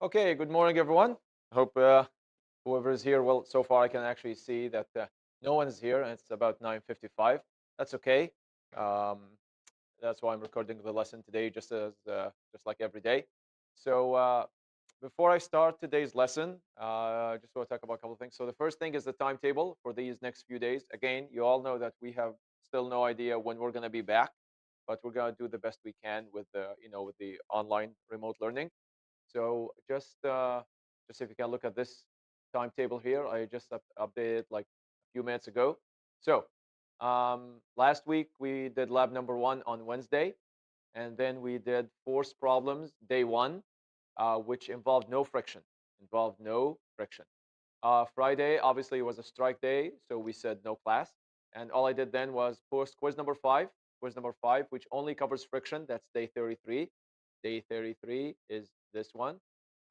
Okay, good morning, everyone. I hope whoever is here, well, so far I can actually see that no one is here, and it's about 9:55. That's okay. Um, that's why I'm recording the lesson today, just like every day. So before I start today's lesson, I just want to talk about a couple of things. So the first thing is the timetable for these next few days. Again, you all know that we have still no idea when we're going to be back, but we're going to do the best we can with the online remote learning. So just if you can look at this timetable here, I just updated like a few minutes ago. So last week we did lab number one on Wednesday, and then we did force problems day one, which involved no friction. Involved no friction. Friday obviously was a strike day, so we said no class. And all I did then was post quiz number five, which only covers friction. That's day 33. Day 33 is this one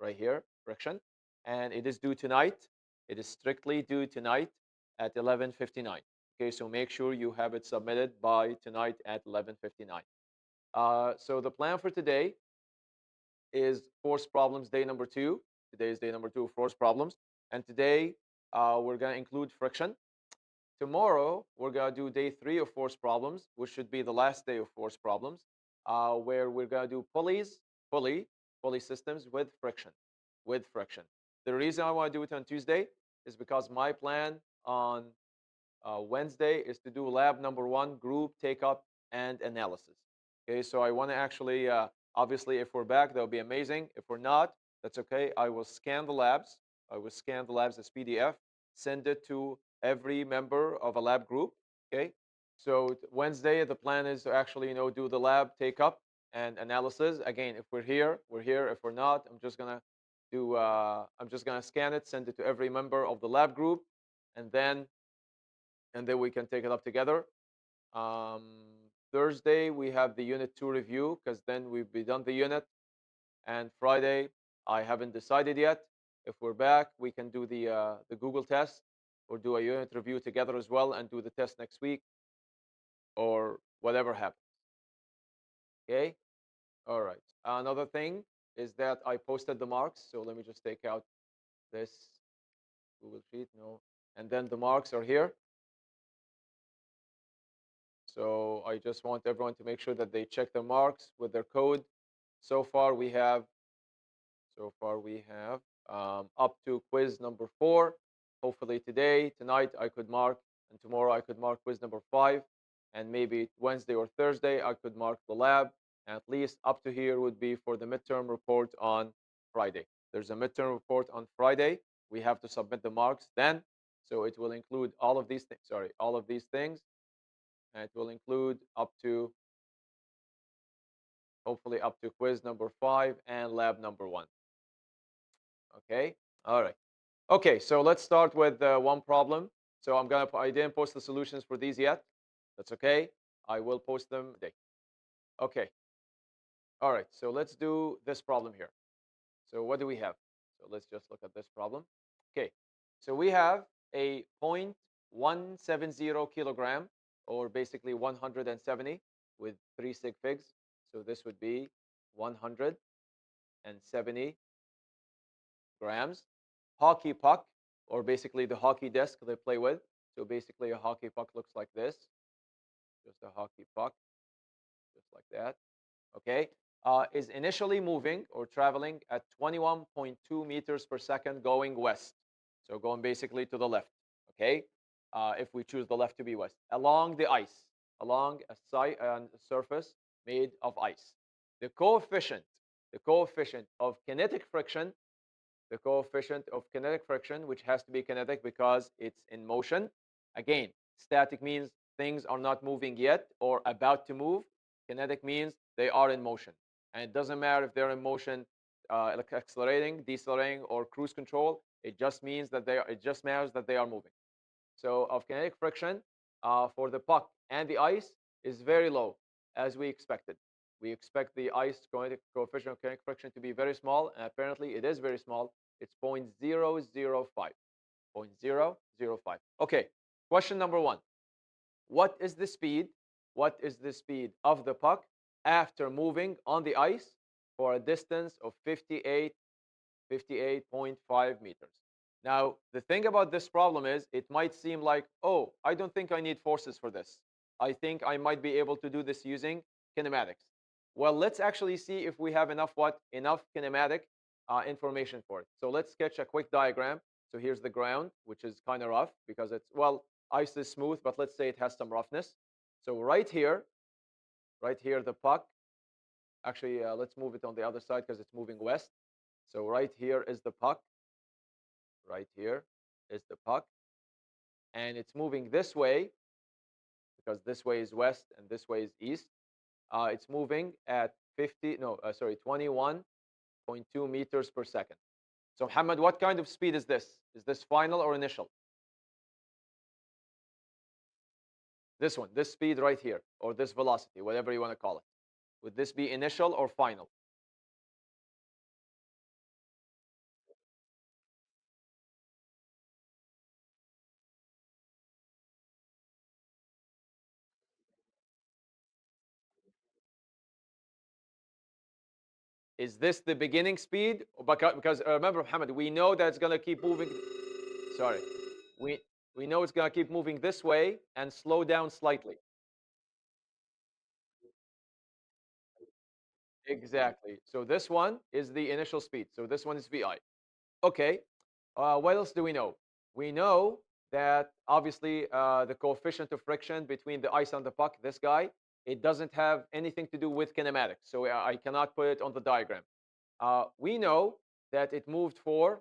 right here, friction. And it is due tonight. It is strictly due tonight at 11:59. Okay, so make sure you have it submitted by tonight at 11:59. So the plan for today is force problems day number two. Today is day number two of force problems. And today we're going to include friction. Tomorrow we're going to do day three of force problems, which should be the last day of force problems, where we're going to do pulley, pulley systems with friction. With friction. The reason I want to do it on Tuesday is because my plan on Wednesday is to do lab number one, group take up and analysis. Okay, so I want to actually, obviously, if we're back, that would be amazing. If we're not, that's okay. I will scan the labs. I will scan the labs as PDF, send it to every member of a lab group. Okay, so Wednesday, the plan is to actually, do the lab take up and analysis. Again, if we're here, we're here. If we're not, I'm just gonna scan it, send it to every member of the lab group, and then we can take it up together. Um, Thursday we have the unit two review because then we've be done the unit, and Friday I haven't decided yet. If we're back, we can do the Google test or do a unit review together as well and do the test next week or whatever happens. Okay. All right. Another thing is that I posted the marks. So let me just take out this Google Sheet. No, and then the marks are here. So I just want everyone to make sure that they check the marks with their code. So far we have up to quiz number four. Hopefully today, tonight I could mark, and tomorrow I could mark quiz number five, and maybe Wednesday or Thursday I could mark the lab. And at least up to here would be for the midterm report on Friday. There's a midterm report on Friday. We have to submit the marks then, so it will include all of these things. Sorry, all of these things, and it will include up to hopefully up to quiz number five and lab number one. Okay. All right. Okay. So let's start with one problem. So I didn't post the solutions for these yet. That's okay. I will post them today. Okay. All right. So let's do this problem here. So what do we have? So let's just look at this problem. Okay. So we have a 0.170 kilogram, or basically 170 with three sig figs. So this would be 170 grams. Hockey puck, or basically the hockey disc they play with. So basically, a hockey puck looks like this, just a hockey puck, just like that. Okay, is initially moving or traveling at 21.2 meters per second going west. So going basically to the left. Okay, if we choose the left to be west, along the ice, along a surface made of ice. The coefficient, the coefficient of kinetic friction the coefficient of kinetic friction, which has to be kinetic because it's in motion. Again, static means things are not moving yet or about to move. Kinetic means they are in motion. And it doesn't matter if they're in motion, like accelerating, decelerating, or cruise control. It just matters that they are moving. So of kinetic friction for the puck and the ice is very low, as we expected. We expect the ice kinetic coefficient of kinetic friction to be very small, and apparently it is very small. It's 0.005. 0.005. Okay, question number one. What is the speed? What is the speed of the puck after moving on the ice for a distance of 58 58.5 meters. Now, the thing about this problem is it might seem like, oh, I don't think I need forces for this. I think I might be able to do this using kinematics. Well, let's actually see if we have enough what? Enough kinematic information for it. So let's sketch a quick diagram. So here's the ground, which is kind of rough because it's, well, ice is smooth, but let's say it has some roughness. So right here, the puck. Actually, let's move it on the other side because it's moving west. So right here is the puck. Right here is the puck. And it's moving this way because this way is west and this way is east. It's moving at 21.2 meters per second. So Muhammad, what kind of speed is this? Is this final or initial? This one, this speed right here, or this velocity, whatever you want to call it. Would this be initial or final? Is this the beginning speed? Because remember, Muhammad, we know that it's going to keep moving. Sorry. We, we know it's going to keep moving this way and slow down slightly. Exactly. So this one is the initial speed. So this one is VI. Okay. What else do we know? We know that obviously the coefficient of friction between the ice and the puck, this guy, it doesn't have anything to do with kinematics. So I cannot put it on the diagram. We know that it moved for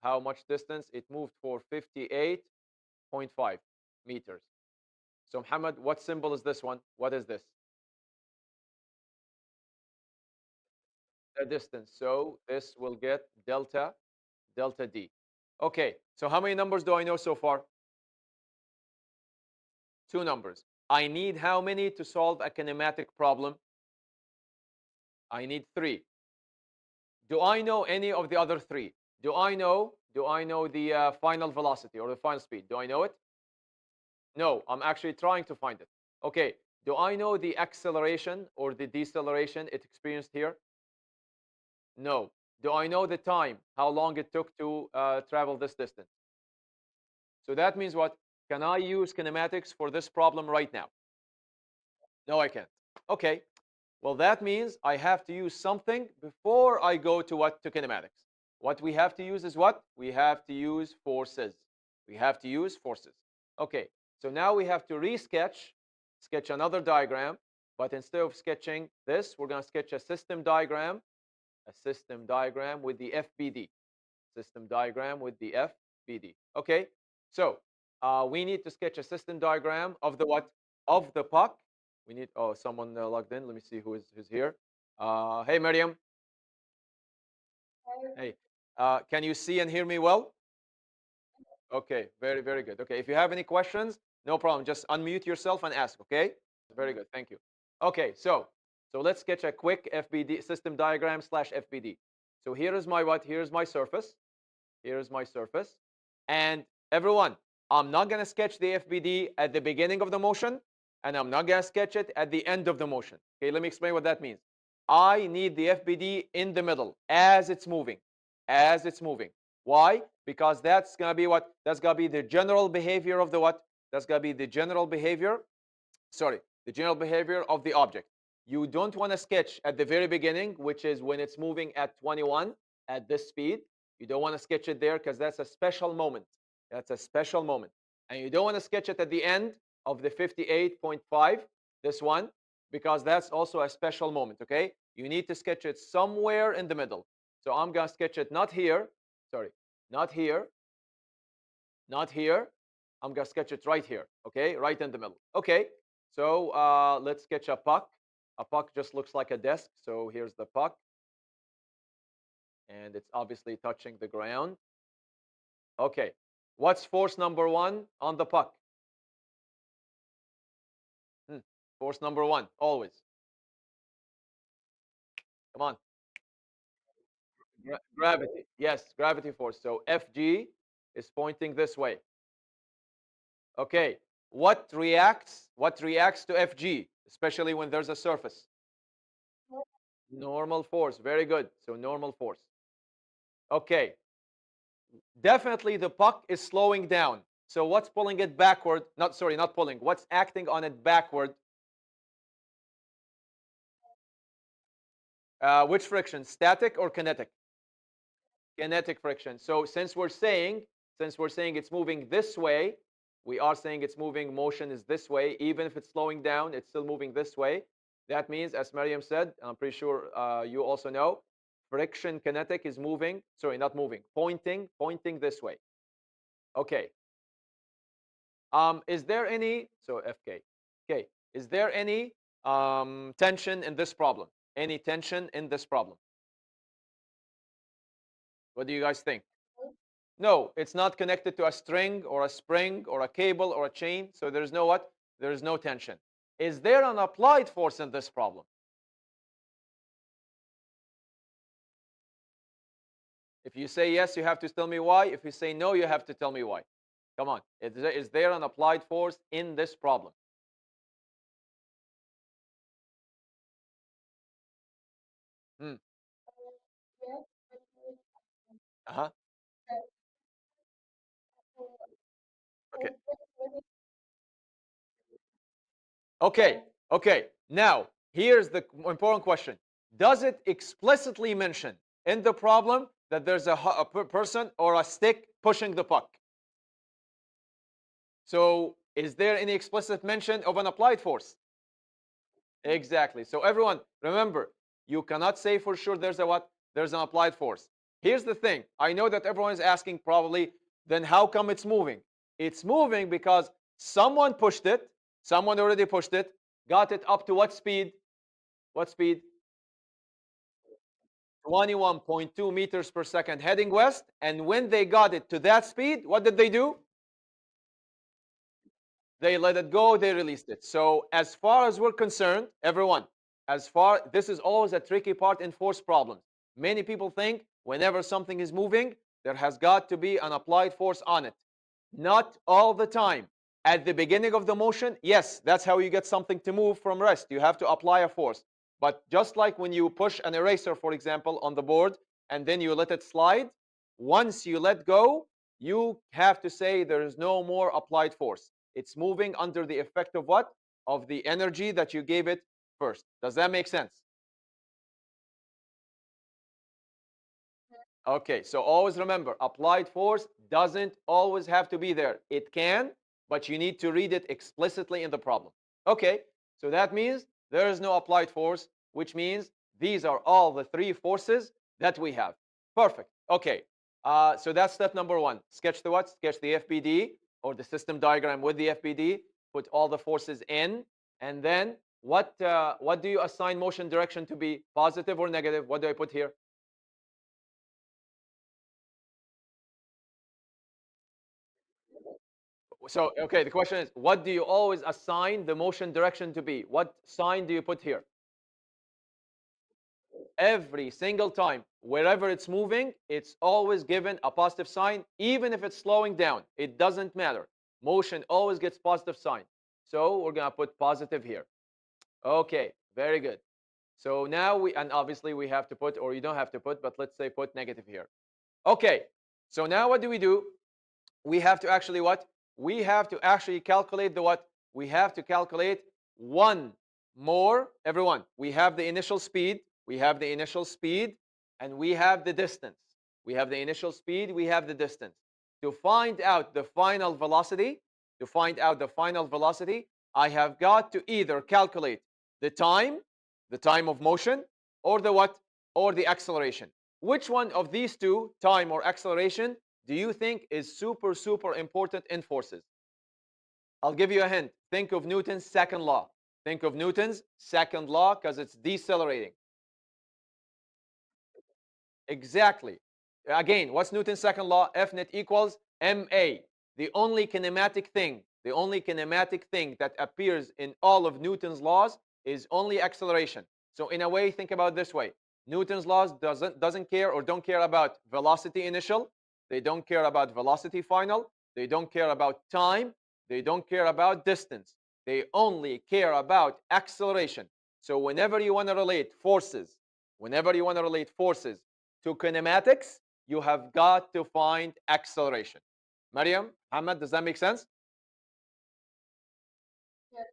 how much distance? It moved for 58.5 meters. So Muhammad, what symbol is this one? What is this? The distance. So this will get delta D. Okay, so how many numbers do I know so far? Two numbers. I need how many to solve a kinematic problem? I need three. Do I know any of the other three? Do I know the final velocity or the final speed? Do I know it? No, I'm actually trying to find it. Okay, do I know the acceleration or the deceleration it experienced here? No. Do I know the time, how long it took to travel this distance? So that means what? Can I use kinematics for this problem right now? No, I can't. Okay. Well, that means I have to use something before I go to what? To kinematics. What we have to use is what? We have to use forces. We have to use forces. Okay. So now we have to sketch another diagram, but instead of sketching this, we're going to sketch a system diagram with the FBD. System diagram with the FBD. Okay. So we need to sketch a system diagram of the what? Of the puck. We need, oh, someone logged in. Let me see who's here. Hey, Miriam. Hey. Can you see and hear me well? Okay, very, very good. Okay, if you have any questions, no problem. Just unmute yourself and ask, okay? Very good, thank you. Okay, so let's sketch a quick FBD system diagram slash FBD. So here is my what? Here is my surface. Here is my surface. And everyone, I'm not going to sketch the FBD at the beginning of the motion, and I'm not going to sketch it at the end of the motion. Okay, let me explain what that means. I need the FBD in the middle as it's moving. As it's moving. Why? Because that's going to be what? That's going to be the general behavior of the what? That's going to be the general behavior, sorry, the general behavior of the object. You don't want to sketch at the very beginning, which is when it's moving at 21 at this speed. You don't want to sketch it there because that's a special moment. That's a special moment. And you don't want to sketch it at the end of the 58.5, this one, because that's also a special moment, okay? You need to sketch it somewhere in the middle. So I'm going to sketch it not here, sorry, not here, not here. I'm going to sketch it right here, okay? Right in the middle. Okay, so let's sketch a puck. A puck just looks like a desk. So here's the puck. And it's obviously touching the ground. Okay, what's force number one on the puck? Hmm. Force number one, always. Come on. Gravity. Yes, gravity force. So Fg is pointing this way. Okay, what reacts to Fg, especially when there's a surface? Normal force. Very good. So normal force. Okay, definitely the puck is slowing down. So what's pulling it backward? Not sorry, not pulling. What's acting on it backward? Which friction? Static or kinetic? Kinetic friction. So since we're saying it's moving this way, we are saying it's moving. Motion is this way. Even if it's slowing down, it's still moving this way. That means, as Mariam said, I'm pretty sure you also know, friction kinetic is moving. Sorry, not moving. Pointing this way. Okay. Is there any FK? Okay. Is there any tension in this problem? Any tension in this problem? What do you guys think? No, it's not connected to a string or a spring or a cable or a chain. So there's no what? There is no tension. Is there an applied force in this problem? If you say yes, you have to tell me why. If you say no, you have to tell me why. Come on. Is there an applied force in this problem? Hmm. Uh-huh. Okay. Okay. Okay. Now, here's the important question. Does it explicitly mention in the problem that there's a person or a stick pushing the puck? So, is there any explicit mention of an applied force? Exactly. So, everyone, remember, you cannot say for sure there's a what? There's an applied force. Here's the thing. I know that everyone is asking probably, then how come it's moving? It's moving because someone pushed it, someone already pushed it, got it up to what speed? What speed? 21.2 meters per second heading west. And when they got it to that speed, what did they do? They let it go, they released it. So as far as we're concerned, everyone, this is always a tricky part in force problems. Many people think whenever something is moving, there has got to be an applied force on it. Not all the time. At the beginning of the motion, yes, that's how you get something to move from rest. You have to apply a force. But just like when you push an eraser, for example, on the board and then you let it slide, once you let go, you have to say there is no more applied force. It's moving under the effect of what? Of the energy that you gave it first. Does that make sense? Okay, so always remember, applied force doesn't always have to be there. It can, but you need to read it explicitly in the problem. Okay, so that means there is no applied force, which means these are all the three forces that we have. Perfect. Okay, so that's step number one. Sketch the what? Sketch the FBD or the system diagram with the FBD. Put all the forces in, and then what do you assign motion direction to be? Positive or negative? What do I put here? So, okay, the question is, what do you always assign the motion direction to be? What sign do you put here? Every single time, wherever it's moving, it's always given a positive sign, even if it's slowing down. It doesn't matter. Motion always gets positive sign. So we're gonna put positive here. Okay, very good. So now and obviously we have to put, or you don't have to put, but let's say put negative here. Okay, so now what do? We have to actually what? We have to actually calculate the what? We have to calculate one more, everyone. We have the initial speed, and we have the distance. We have the initial speed, we have the distance. To find out the final velocity, I have got to either calculate the time, the time of motion, or the what? Or the acceleration. Which one of these two, time or acceleration, do you think is super, super important in forces? I'll give you a hint. Think of Newton's second law. Think of Newton's second law because it's decelerating. Exactly. Again, what's Newton's second law? F net equals ma. The only kinematic thing that appears in all of Newton's laws is only acceleration. So in a way, think about it this way. Newton's laws doesn't care or don't care about velocity initial. They don't care about velocity final. They don't care about time. They don't care about distance. They only care about acceleration. So whenever you want to relate forces to kinematics, you have got to find acceleration. Mariam, Ahmed, does that make sense?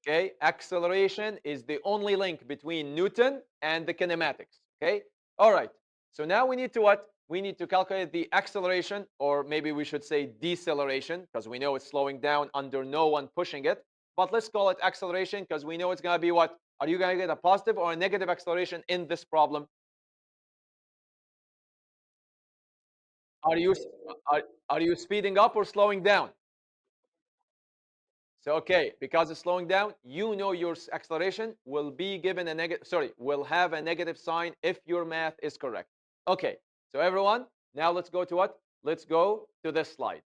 Okay, acceleration is the only link between Newton and the kinematics. Okay, all right. So now we need to what? We need to calculate the acceleration, or maybe we should say deceleration, because we know it's slowing down under no one pushing it. But let's call it acceleration because we know it's going to be what? Are you going to get a positive or a negative acceleration in this problem? Are you are, are you speeding up or slowing down? So okay, because it's slowing down, you know your acceleration will be given a negative. Sorry, will have a negative sign if your math is correct. Okay, so everyone, now let's go to what? Let's go to this slide.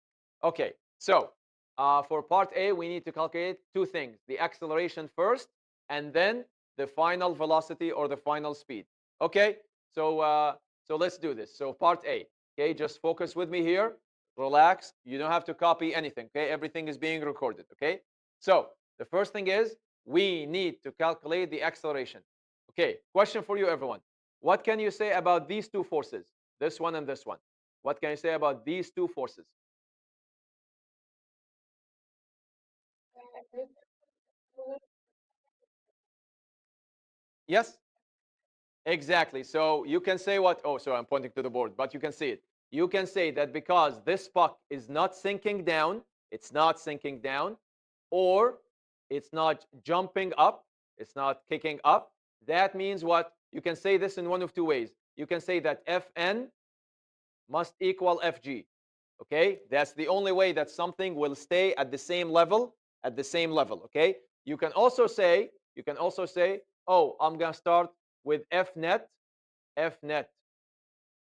Okay, so for part A, we need to calculate two things: the acceleration first, and then the final velocity or the final speed. Okay, so let's do this. So part A. Okay, just focus with me here. Relax. You don't have to copy anything. Okay, everything is being recorded. Okay, so the first thing is we need to calculate the acceleration. Okay, question for you, everyone. What can you say about these two forces, this one and this one? What can you say about these two forces? Yes, exactly. So you can say what? Oh, sorry, I'm pointing to the board, but you can see it. You can say that because this puck is not sinking down, it's not sinking down, or it's not jumping up, it's not kicking up. That means what? You can say this in one of two ways. You can say that Fn must equal Fg. Okay, that's the only way that something will stay at the same level, okay. You can also say, oh, I'm gonna start with f net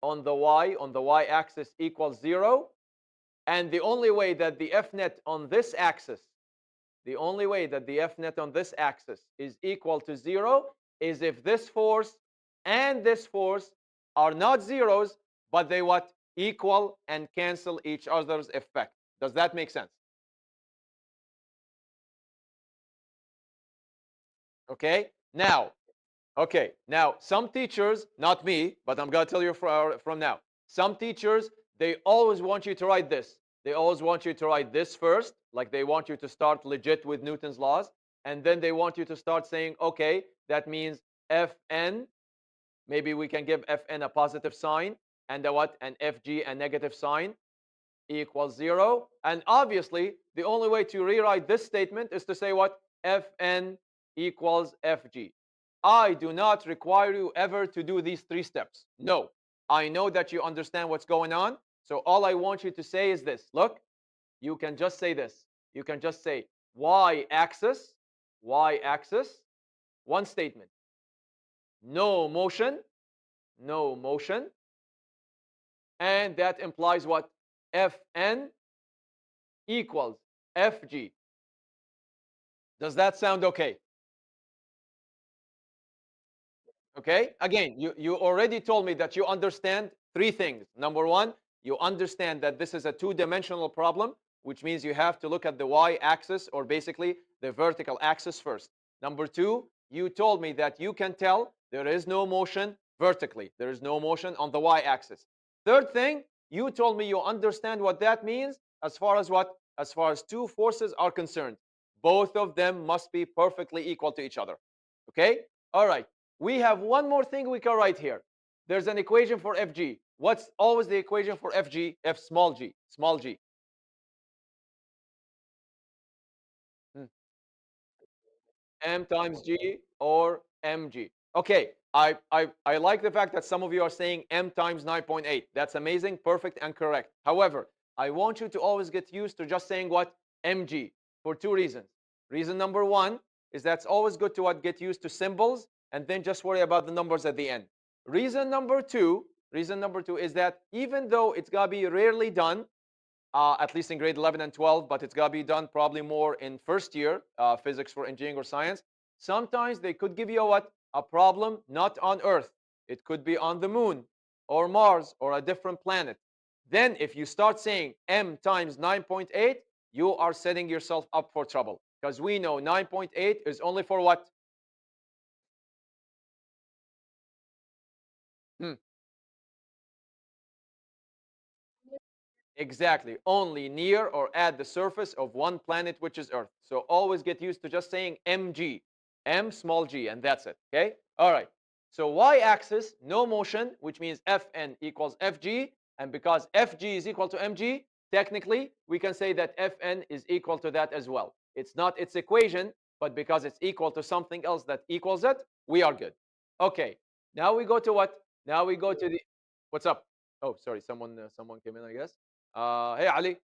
on the y axis equals 0, and the only way that the f net on this axis is equal to 0 is if this force and this force are not zeros, but they what? Equal and cancel each other's effect. Does that make sense? Okay. Now, some teachers, not me, but I'm gonna tell you from now. Some teachers, they always want you to write this. They always want you to write this first, like they want you to start legit with Newton's laws, and then they want you to start saying, okay, that means Fn. Maybe we can give Fn a positive sign, and a what? And Fg a negative sign equals 0. And obviously, the only way to rewrite this statement is to say what? Fn equals Fg. I do not require you ever to do these three steps. No, I know that you understand what's going on. So all I want you to say is this. Look, you can just say this. You can just say y-axis, one statement. No motion, no motion. And that implies what? Fn equals Fg. Does that sound okay? Okay. Again, you already told me that you understand three things. Number one, you understand that this is a two-dimensional problem, which means you have to look at the y-axis, or basically the vertical axis first. Number two, you told me that you can tell there is no motion vertically. There is no motion on the y-axis. Third thing, you told me you understand what that means as far as what? As far as two forces are concerned. Both of them must be perfectly equal to each other. Okay? All right. We have one more thing we can write here. There's an equation for Fg. What's always the equation for Fg? F small g, small g. Hmm. M times G or mg. Okay, I like the fact that some of you are saying M times 9.8. That's amazing, perfect, and correct. However, I want you to always get used to just saying what? Mg, for two reasons. Reason number one is that's always good to what? Get used to symbols and then just worry about the numbers at the end. Reason number two is that even though it's gonna be rarely done, at least in grade 11 and 12, but it's got to be done probably more in first year, physics for engineering or science. Sometimes they could give you a what? A problem not on Earth. It could be on the moon or Mars or a different planet. Then if you start saying m times 9.8, you are setting yourself up for trouble because we know 9.8 is only for what? Hmm. Exactly. Only near or at the surface of one planet, which is Earth. So always get used to just saying mg, m small g, and that's it. Okay? All right. So y-axis, no motion, which means Fn equals Fg. And because Fg is equal to mg, technically, we can say that Fn is equal to that as well. It's not its equation, but because it's equal to something else that equals it, we are good. Okay. Now we go to what? Now we go to the... What's up? Oh, sorry. Someone came in, I guess. Hey, Ali.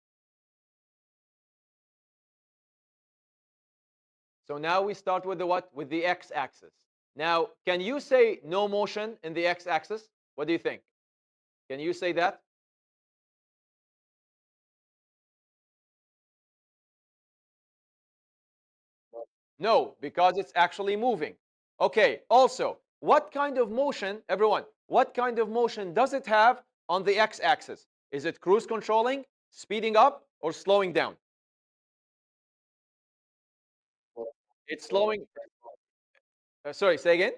So now we start with the what? With the x-axis. Now, can you say no motion in the x-axis? What do you think? Can you say that? No, because it's actually moving. Okay, also, what kind of motion, everyone, what kind of motion does it have on the x-axis? Is it cruise controlling, speeding up, or slowing down? It's slowing. Sorry, say again?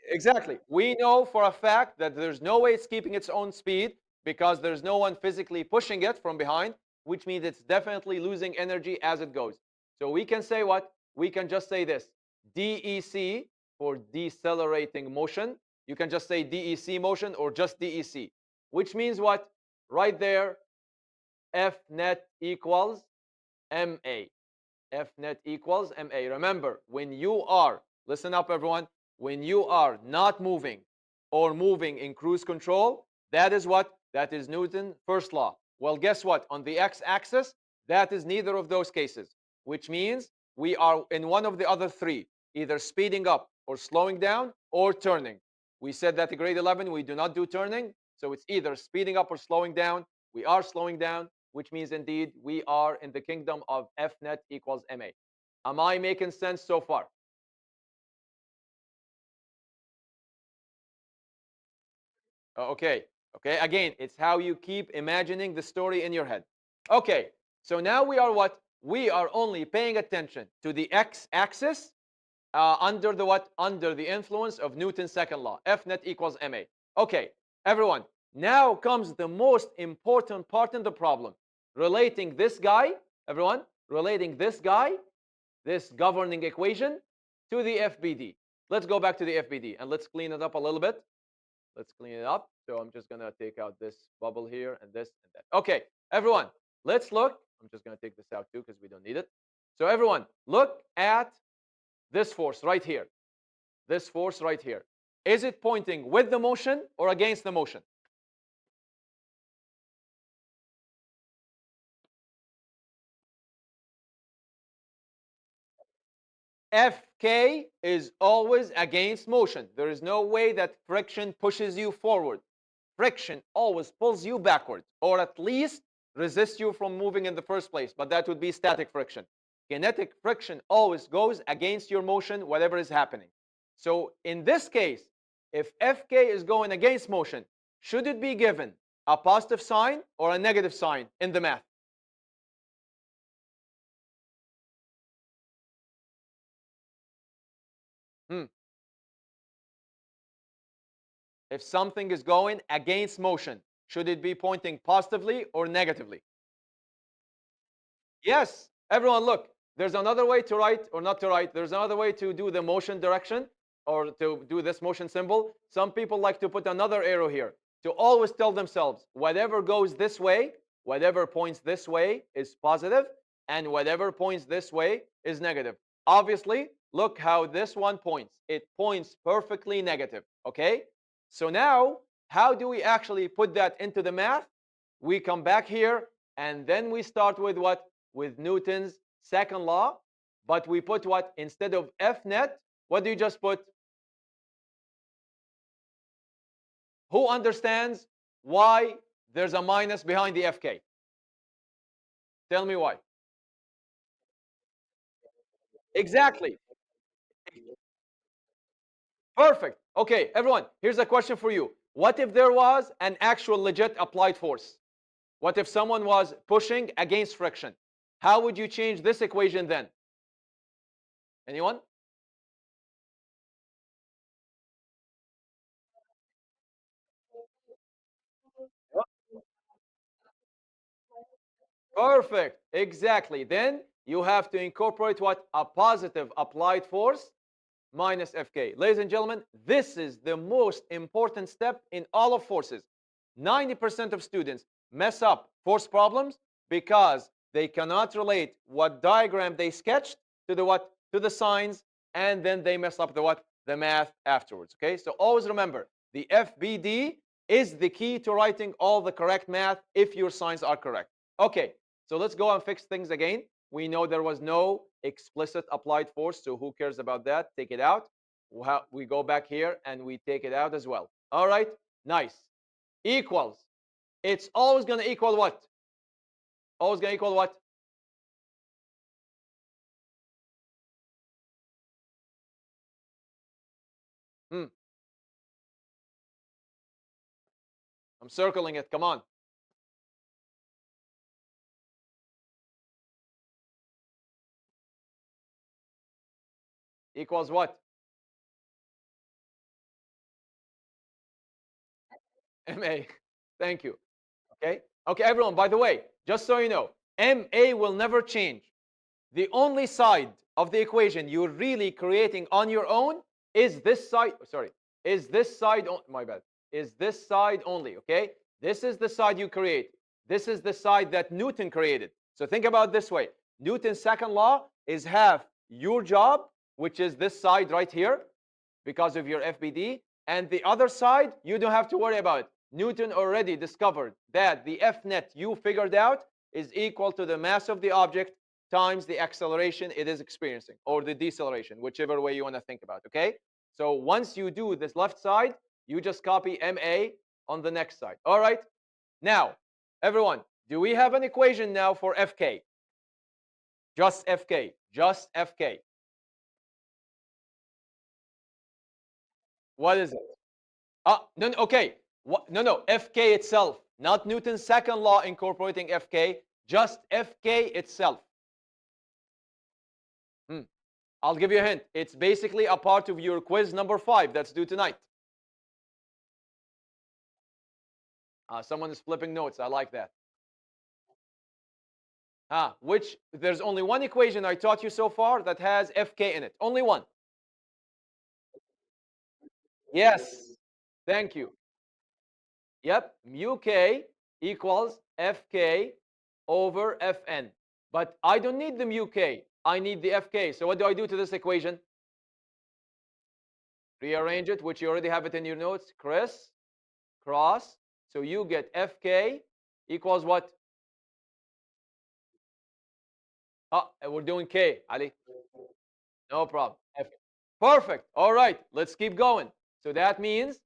Exactly. We know for a fact that there's no way it's keeping its own speed because there's no one physically pushing it from behind, which means it's definitely losing energy as it goes. So we can say what? We can just say this: DEC for decelerating motion. You can just say DEC motion or just DEC, which means what? Right there, F net equals MA. F net equals MA. Remember, when you are, listen up everyone, when you are not moving or moving in cruise control, that is what? That is Newton's first law. Well, guess what? On the x-axis, that is neither of those cases, which means we are in one of the other three, either speeding up or slowing down or turning. We said that in grade 11, we do not do turning, so it's either speeding up or slowing down. We are slowing down, which means indeed we are in the kingdom of F net equals MA. Am I making sense so far? Okay. Okay. Again, it's how you keep imagining the story in your head. Okay. So now we are what? We are only paying attention to the x axis under the what? Under the influence of Newton's second law. F net equals MA. Okay. Everyone. Now comes the most important part in the problem. Relating this guy, everyone, relating this guy, this governing equation, to the FBD. Let's go back to the FBD and let's clean it up a little bit. Let's clean it up. So I'm just gonna take out this bubble here and this and that. Okay, everyone, let's look. I'm just gonna take this out too because we don't need it. So everyone, look at this force right here. This force right here. Is it pointing with the motion or against the motion? Fk is always against motion. There is no way that friction pushes you forward. Friction always pulls you backwards, or at least resists you from moving in the first place, but that would be static friction. Kinetic friction always goes against your motion, whatever is happening. So in this case, if Fk is going against motion, should it be given a positive sign or a negative sign in the math? Hmm. If something is going against motion, should it be pointing positively or negatively? Yes, everyone, look. There's another way to write, or not to write. There's another way to do the motion direction, or to do this motion symbol. Some people like to put another arrow here to always tell themselves whatever goes this way, whatever points this way is positive, and whatever points this way is negative. Obviously, look how this one points. It points perfectly negative. Okay? So now, how do we actually put that into the math? We come back here, and then we start with what? With Newton's second law, but we put what? Instead of F net, what do you just put? Who understands why there's a minus behind the Fk? Tell me why. Exactly. Perfect. Okay, everyone, here's a question for you. What if there was an actual legit applied force? What if someone was pushing against friction? How would you change this equation then? Anyone? Perfect. Exactly. Then you have to incorporate what? A positive applied force minus Fk. Ladies and gentlemen, this is the most important step in all of forces. 90% of students mess up force problems because they cannot relate what diagram they sketched to the what? To the signs, and then they mess up the what? The math afterwards. Okay? So always remember, the FBD is the key to writing all the correct math if your signs are correct. Okay, so let's go and fix things again. We know there was no explicit applied force, so who cares about that? Take it out. We go back here and we take it out as well. All right, nice. Equals. It's always going to equal what? Always going to equal what? Hmm, I'm circling it. Come on. Equals what? MA. Thank you. Okay. Okay, everyone, by the way, just so you know, MA will never change. The only side of the equation you're really creating on your own is this side. Sorry, is this side. My bad. Is this side only? Okay. This is the side you create. This is the side that Newton created. So think about it this way. Newton's second law is half your job, which is this side right here, because of your FBD. And the other side, you don't have to worry about it. Newton already discovered that the F net you figured out is equal to the mass of the object times the acceleration it is experiencing, or the deceleration, whichever way you want to think about, okay? So once you do this left side, you just copy MA on the next side. All right? Now, everyone, do we have an equation now for FK? Just FK. Just FK. What is it? No, no, okay. No, no, FK itself, not Newton's second law incorporating FK, just FK itself. Hmm. I'll give you a hint. It's basically a part of your quiz number 5 that's due tonight. Someone is flipping notes. I like that. Which there's only one equation I taught you so far that has FK in it. Only one. Yes. Thank you. Yep. Mu K equals Fk over Fn. But I don't need the mu K. I need the Fk. So what do I do to this equation? Rearrange it, which you already have it in your notes. Cross. So you get Fk equals what? We're doing K, Ali. No problem. Perfect. All right, let's keep going. So that means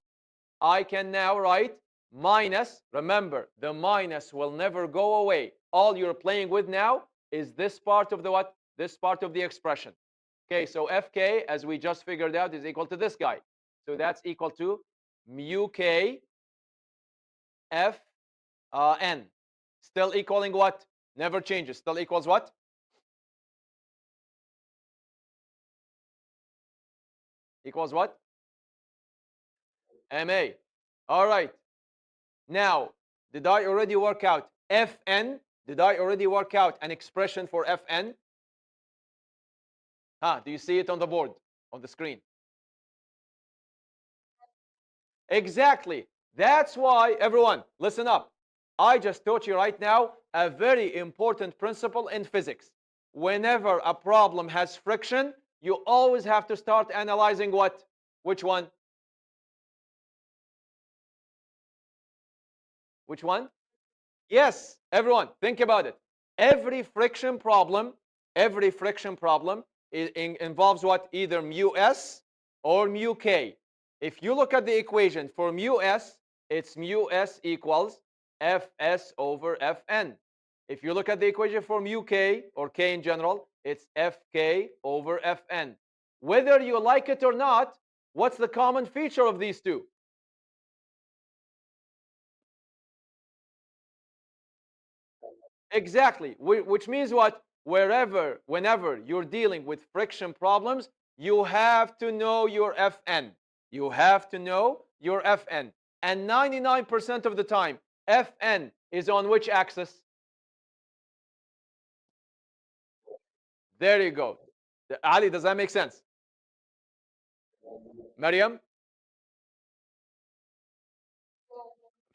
I can now write minus. Remember, the minus will never go away. All you're playing with now is this part of the what? This part of the expression. Okay, so Fk, as we just figured out, is equal to this guy. So that's equal to mu k f n. Still equaling what? Never changes. Still equals what? Equals what? Ma. All right. Now, did I already work out Fn? Did I already work out an expression for Fn? Do you see it on the board, on the screen? Exactly. That's why, everyone, listen up. I just taught you right now a very important principle in physics. Whenever a problem has friction, you always have to start analyzing what? Which one? Which one? Yes, everyone, think about it. Every friction problem involves what? Either mu s or mu k. If you look at the equation for mu s, it's mu s equals fs over fn. If you look at the equation for mu k, or k in general, it's fk over fn. Whether you like it or not, what's the common feature of these two? Exactly. Which means what? Whenever you're dealing with friction problems, you have to know your Fn. You have to know your Fn. And 99% of the time, Fn is on which axis? There you go. Ali, does that make sense? Maryam,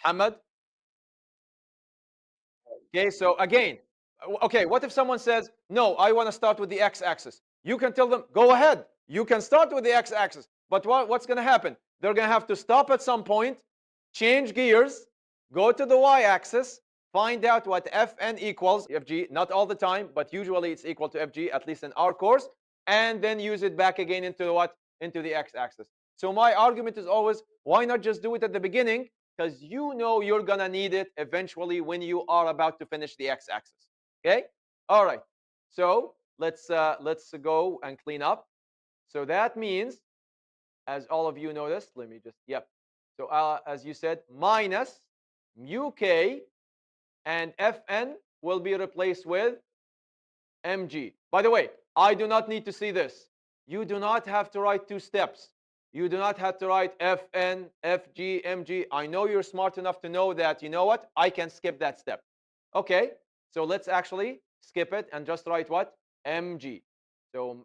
Muhammad. Okay, so again, okay, what if someone says, no, I want to start with the x-axis? You can tell them, go ahead. You can start with the x-axis. But what's going to happen? They're going to have to stop at some point, change gears, go to the y-axis, find out what Fn equals, Fg, not all the time, but usually it's equal to Fg, at least in our course, and then use it back again into what? Into the x-axis. So my argument is always, why not just do it at the beginning? Because you know you're gonna need it eventually when you are about to finish the x-axis. Okay? All right. So let's go and clean up. So that means, as all of you noticed, let me just yep. So as you said, minus mu k and Fn will be replaced with mg. By the way, I do not need to see this. You do not have to write two steps. You do not have to write Fn, Fg, mg. I know you're smart enough to know that, you know what? I can skip that step. Okay, so let's actually skip it and just write what? Mg. So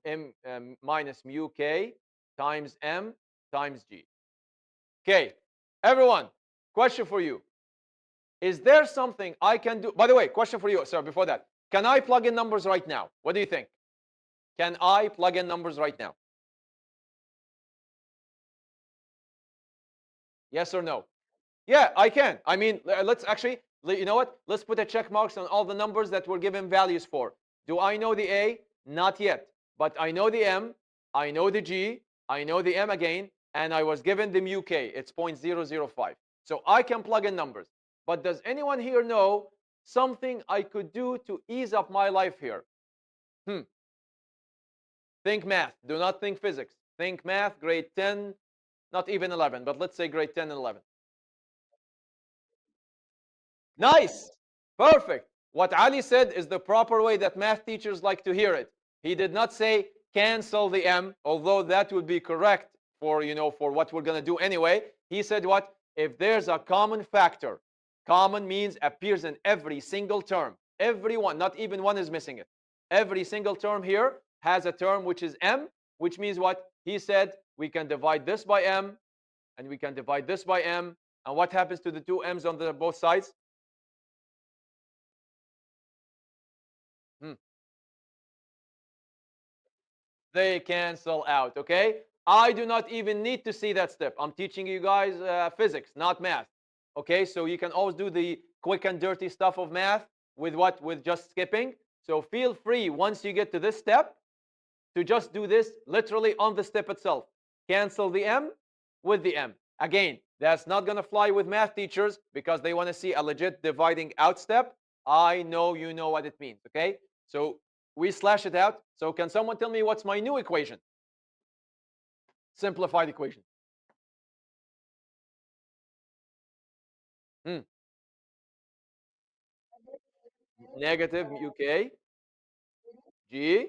minus mu k times m times g. Okay, everyone, question for you. Is there something I can do? By the way, question for you, sir, before that. Can I plug in numbers right now? What do you think? Can I plug in numbers right now? Yes or no? Yeah, I can. I mean, let's actually, you know what? Let's put a check marks on all the numbers that we're given values for. Do I know the A? Not yet. But I know the M, I know the G, I know the M again, and I was given the mu K. It's 0.005. So I can plug in numbers. But does anyone here know something I could do to ease up my life here? Hmm. Think math. Do not think physics. Think math, grade 10, not even 11, but let's say grade 10 and 11. Nice. Perfect. What Ali said is the proper way that math teachers like to hear it. He did not say cancel the M, although that would be correct for, for what we're going to do anyway. He said what? If there's a common factor, common means appears in every single term. Every one, not even one is missing it. Every single term here has a term which is M, which means what? He said we can divide this by M and we can divide this by M. And what happens to the two M's on the both sides? Hmm. They cancel out, okay? I do not even need to see that step. I'm teaching you guys physics, not math. Okay, so you can always do the quick and dirty stuff of math with what? With just skipping. So feel free once you get to this step to just do this literally on the step itself. Cancel the M with the M. Again, that's not going to fly with math teachers because they want to see a legit dividing out step. I know you know what it means, okay? So we slash it out. So can someone tell me what's my new equation? Simplified equation. Hmm. Negative UK G.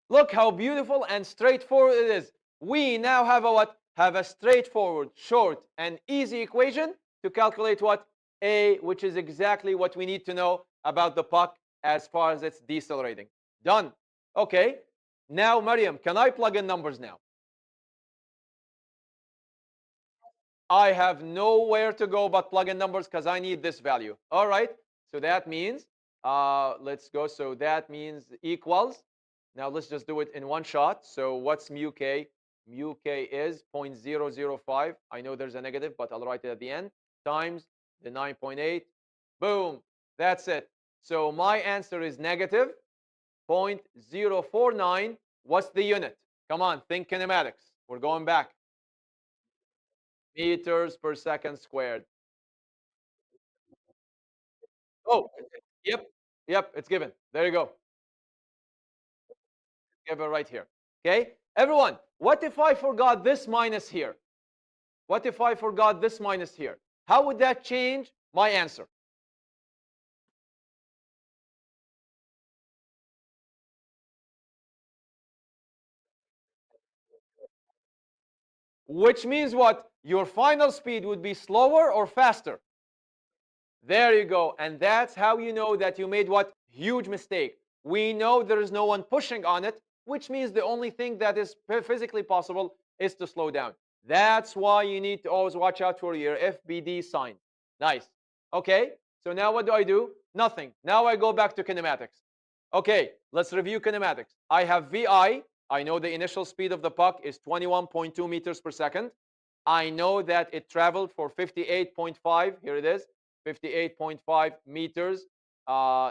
Look how beautiful and straightforward it is. We now have a what? Have a straightforward, short, and easy equation to calculate what? A, which is exactly what we need to know about the puck as far as it's decelerating. Done. Okay. Now, Mariam, can I plug in numbers now? I have nowhere to go but plug in numbers because I need this value. All right. So that means, let's go. So that means equals. Now let's just do it in one shot. So what's mu k? Mu k is 0.005. I know there's a negative, but I'll write it at the end. Times the 9.8. Boom. That's it. So my answer is negative 0.049. What's the unit? Come on, think kinematics. We're going back. Meters per second squared. Oh, yep, yep, it's given. There you go. Given right here. Okay, everyone. What if I forgot this minus here? What if I forgot this minus here? How would that change my answer? Which means what? Your final speed would be slower or faster? There you go. And that's how you know that you made what? Huge mistake. We know there is no one pushing on it, which means the only thing that is physically possible is to slow down. That's why you need to always watch out for your FBD sign. Nice. Okay, so now what do I do? Nothing. Now I go back to kinematics. Okay, let's review kinematics. I have VI. I know the initial speed of the puck is 21.2 meters per second. I know that it traveled for 58.5. Here it is, 58.5 meters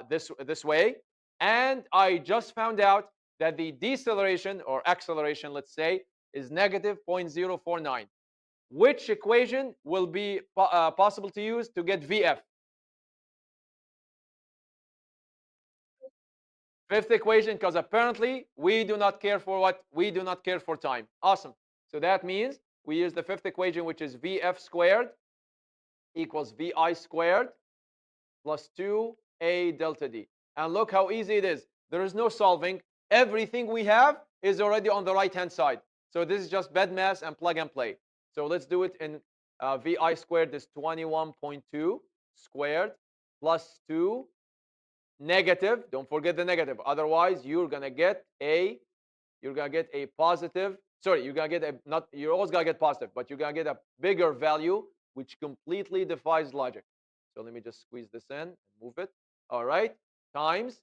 this way. And I just found out that the deceleration or acceleration, let's say, is negative 0.049. Which equation will be possible to use to get VF? Fifth equation, because apparently we do not care for what? We do not care for time. Awesome. So that means we use the fifth equation, which is VF squared equals VI squared plus 2A delta D. And look how easy it is. There is no solving. Everything we have is already on the right-hand side. So this is just bed mass and plug and play. So let's do it in VI squared is 21.2 squared plus 2 negative. Don't forget the negative. Otherwise, you're gonna get a positive. Sorry, you're gonna get a not. You're always gonna get positive, but you're gonna get a bigger value, which completely defies logic. So let me just squeeze this in and move it. All right, times.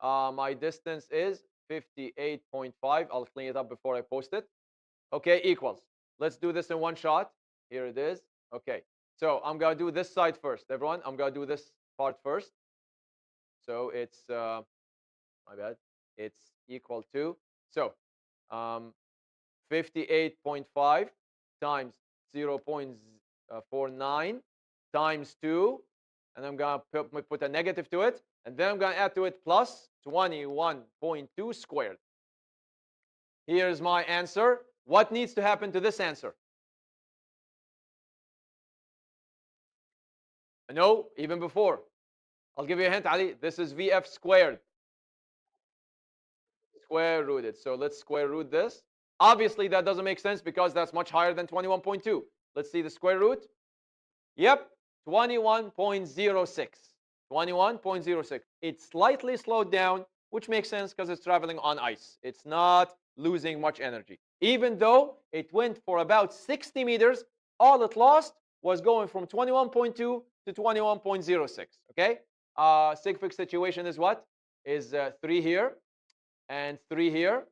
My distance is 58.5. I'll clean it up before I post it. Okay, equals. Let's do this in one shot. Here it is. Okay, so I'm gonna do this side first, everyone. I'm gonna do this part first. So it's my bad. It's equal to so um, 58.5 times 0.49 times 2, and I'm going to put a negative to it, and then I'm going to add to it plus 21.2 squared. Here's my answer. What needs to happen to this answer? No, even before. I'll give you a hint, Ali. This is VF squared. Square rooted. So let's square root this. Obviously, that doesn't make sense because that's much higher than 21.2. Let's see the square root. Yep, 21.06. 21.06. It's slightly slowed down, which makes sense because it's traveling on ice. It's not losing much energy. Even though it went for about 60 meters, all it lost was going from 21.2 to 21.06. Okay? Sig fix situation is what? Is 3 here, and 3 here,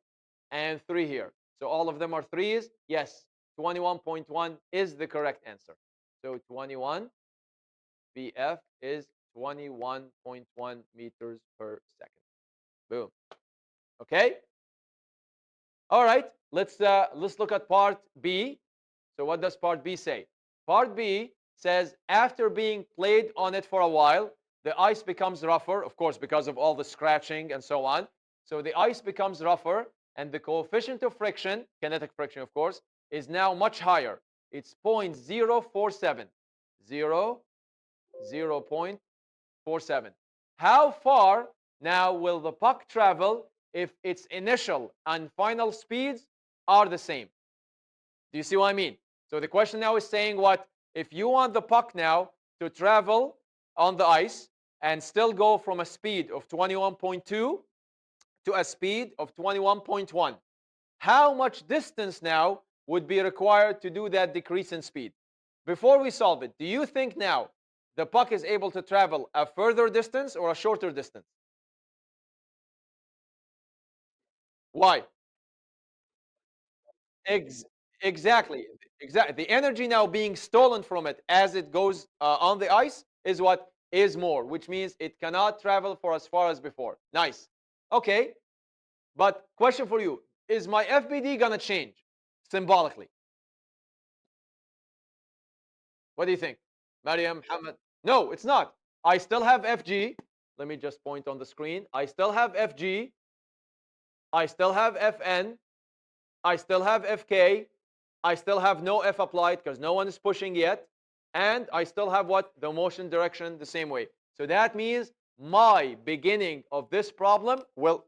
and 3 here. So all of them are threes. Yes, 21.1 is the correct answer. So 21 VF is 21.1 meters per second. Boom. Okay. All right. Let's look at part B. So what does part B say? Part B says after being played on it for a while, the ice becomes rougher, of course, because of all the scratching and so on. So the ice becomes rougher, and the coefficient of friction, kinetic friction, of course, is now much higher. It's 0.047. 0.47. How far now will the puck travel if its initial and final speeds are the same? Do you see what I mean? So the question now is saying what? If you want the puck now to travel on the ice and still go from a speed of 21.2 to a speed of 21.1, how much distance now would be required to do that decrease in speed? Before we solve it, do you think now the puck is able to travel a further distance or a shorter distance? Why? Ex- exactly. Exactly. The energy now being stolen from it as it goes on the ice is what is more, which means it cannot travel for as far as before. Nice. Okay. But question for you, is my FBD gonna change symbolically? What do you think? Mariam, Hamad? No, it's not. I still have FG. Let me just point on the screen. I still have FG. I still have FN. I still have FK. I still have no F applied because no one is pushing yet. And I still have what? The motion direction the same way. So that means my beginning of this problem will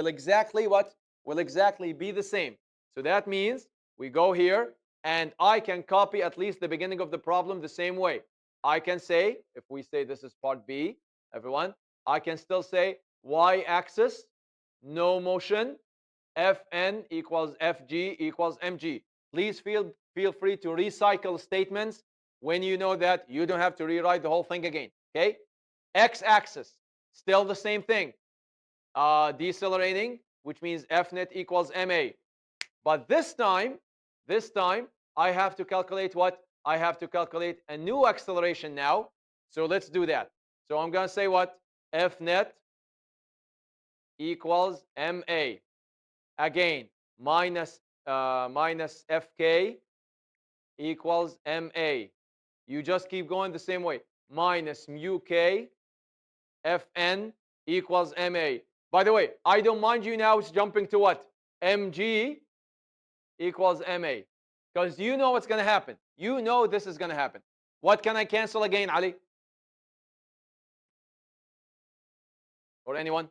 exactly what? Will exactly be the same. So that means we go here and I can copy at least the beginning of the problem the same way. I can say, if we say this is part B, everyone, I can still say y-axis, no motion, Fn equals Fg equals mg. Please feel free to recycle statements when you know that you don't have to rewrite the whole thing again. Okay? X-axis, still the same thing. Decelerating, which means Fnet equals ma. But this time, I have to calculate what? I have to calculate a new acceleration now. So let's do that. So I'm going to say what? Fnet equals ma. Again, minus Fk equals ma. You just keep going the same way. Minus mu k Fn equals ma. By the way, I don't mind you now. It's jumping to what? Mg equals ma. Because you know what's going to happen. You know this is going to happen. What can I cancel again, Ali? Or anyone?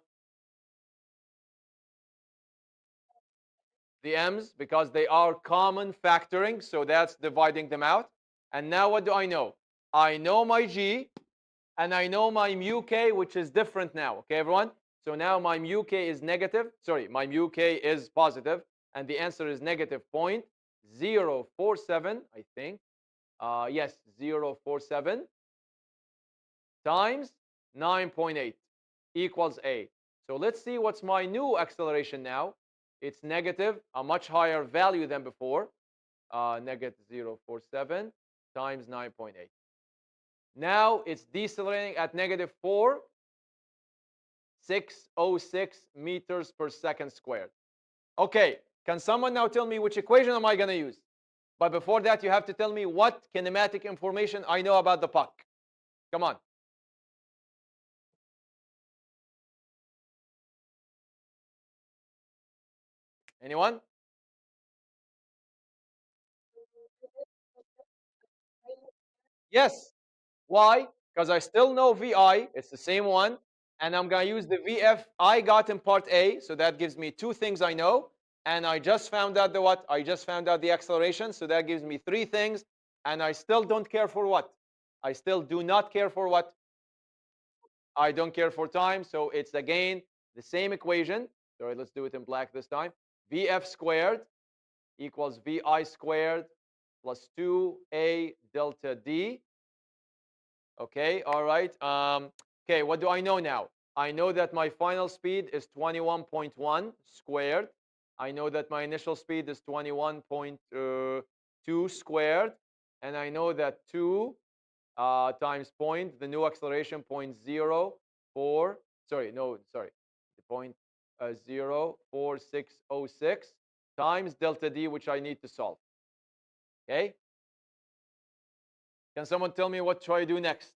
The m's, because they are common factoring. So that's dividing them out. And now what do I know? I know my g, and I know my mu k, which is different now. Okay, everyone? So now my mu k is negative. Sorry, my mu k is positive, and the answer is negative 0.047, I think. Yes, 0.047 times 9.8 equals a. So let's see what's my new acceleration now. It's negative, a much higher value than before. Negative 0.47 times 9.8. Now it's decelerating at negative 4,606 meters per second squared. Okay, can someone now tell me which equation am I going to use? But before that, you have to tell me what kinematic information I know about the puck. Come on. Anyone? Yes. Why? Because I still know VI, it's the same one, and I'm going to use the VF I got in part A, so that gives me two things I know, and I just found out the what? I just found out the acceleration, so that gives me three things, and I still don't care for what? I still do not care for what? I don't care for time, so it's again the same equation. Sorry, let's do it in black this time. VF squared equals VI squared plus 2A delta D. Okay, all right. Okay, what do I know now? I know that my final speed is 21.1 squared. I know that my initial speed is 21.2 squared. And I know that 2 times point, the new acceleration, 0.04, sorry, no, sorry, the point 0.4606 times delta D, which I need to solve. Okay? Can someone tell me what should I do next?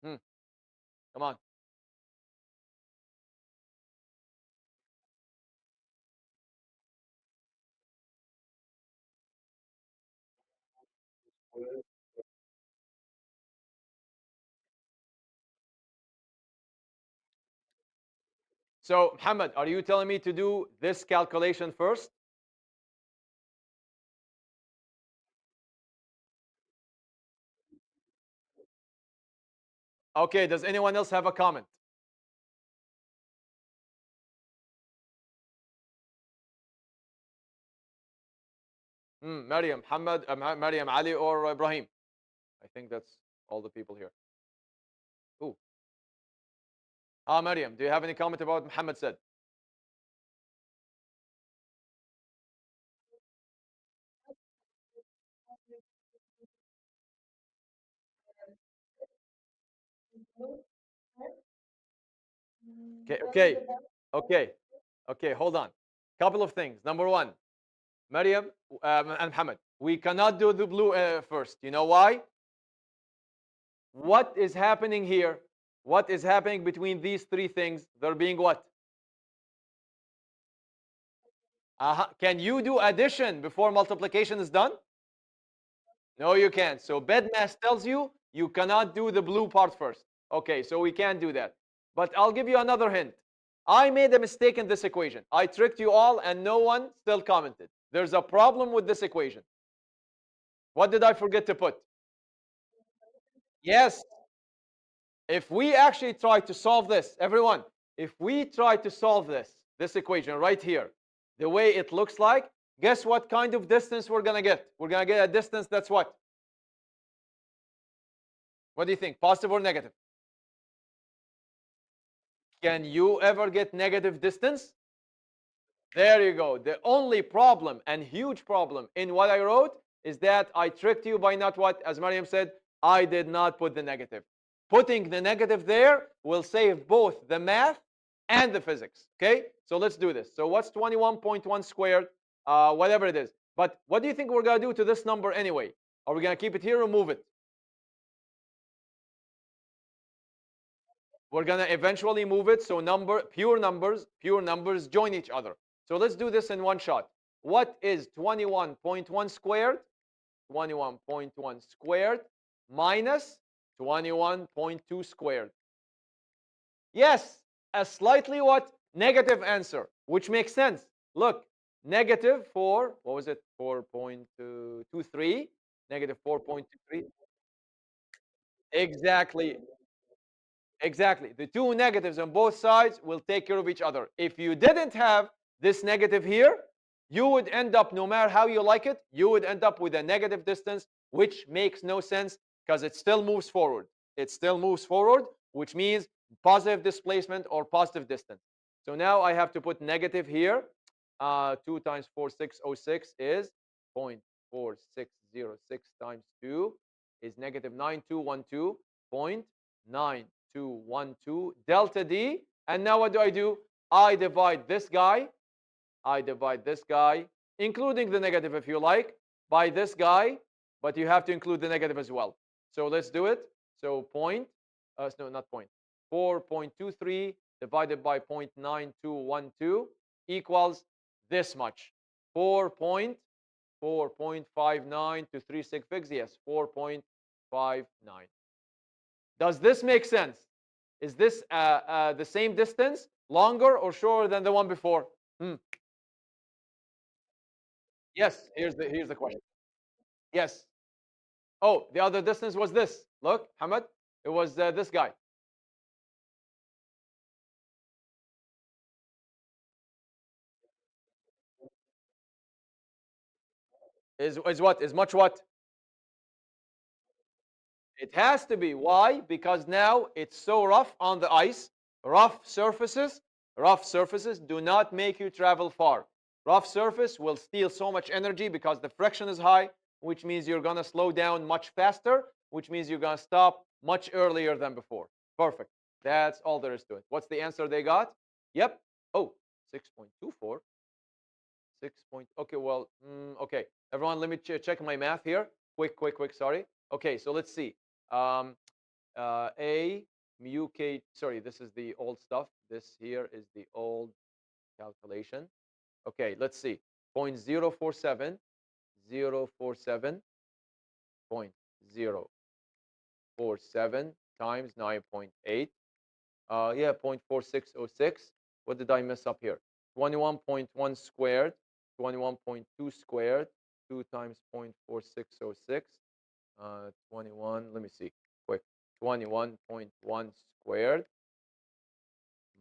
Come on. So, Muhammad, are you telling me to do this calculation first? Okay, does anyone else have a comment? Maryam, Muhammad, Maryam, Ali, or Ibrahim? I think that's all the people here. Ooh. Maryam, do you have any comment about what Muhammad said? Okay, okay, okay, okay, hold on. Couple of things. Number one, Maryam and Muhammad, we cannot do the blue first. You know why? What is happening here? What is happening between these three things? They're being what? Can you do addition before multiplication is done? No, you can't. So BEDMAS tells you you cannot do the blue part first. Okay, so we can't do that. But I'll give you another hint. I made a mistake in this equation. I tricked you all and no one still commented. There's a problem with this equation. What did I forget to put? Yes, if we actually try to solve this, everyone, if we try to solve this equation right here, the way it looks like, guess what kind of distance we're gonna get? We're gonna get a distance that's what? What do you think? Positive or negative? Can you ever get negative distance? There you go. The only problem and huge problem in what I wrote is that I tricked you by not what, as Mariam said, I did not put the negative. Putting the negative there will save both the math and the physics. Okay, so let's do this. So what's 21.1 squared? Whatever it is. But what do you think we're going to do to this number anyway? Are we going to keep it here or move it? We're going to eventually move it so pure numbers join each other. So let's do this in one shot. What is 21.1 squared? 21.1 squared minus 21.2 squared. Yes, a slightly what? Negative answer, which makes sense. Look, negative 4, what was it? 4.23, negative 4.23. Exactly. Exactly. The two negatives on both sides will take care of each other. If you didn't have this negative here, you would end up, no matter how you like it, you would end up with a negative distance, which makes no sense because it still moves forward. It still moves forward, which means positive displacement or positive distance. So now I have to put negative here. 2 times 4606 is 0.4606 times 2 is negative 9212.9212 delta D. And now what do? I divide this guy, including the negative if you like, by this guy, but you have to include the negative as well. So let's do it. So no, not point, 4.23 divided by 0.9212 equals this much. 4.4.59 to 36 figs. Yes, 4.59. Does this make sense? Is this the same distance, longer or shorter than the one before? Hmm. Yes. Here's the question. Yes. Oh, the other distance was this. Look, Hamad, it was this guy. Is what? Is much what? It has to be. Why? Because now it's so rough on the ice. Rough surfaces, rough surfaces do not make you travel far. Rough surface will steal so much energy because the friction is high, which means you're going to slow down much faster, which means you're going to stop much earlier than before. Perfect. That's all there is to it. What's the answer they got? Yep. Oh, 6.24. 6 point. Okay, well, okay. Everyone, let me check my math here. Quick. Sorry. Okay, so let's see. Um, A mu k. Sorry, this is the old stuff. This here is the old calculation. Okay, let's see. 0.047, 0.047 times 9.8. Yeah, 0.4606. What did I mess up here? 21.1 squared, 21.2 squared, 2 times 0.4606. 21, let me see, quick. 21.1 squared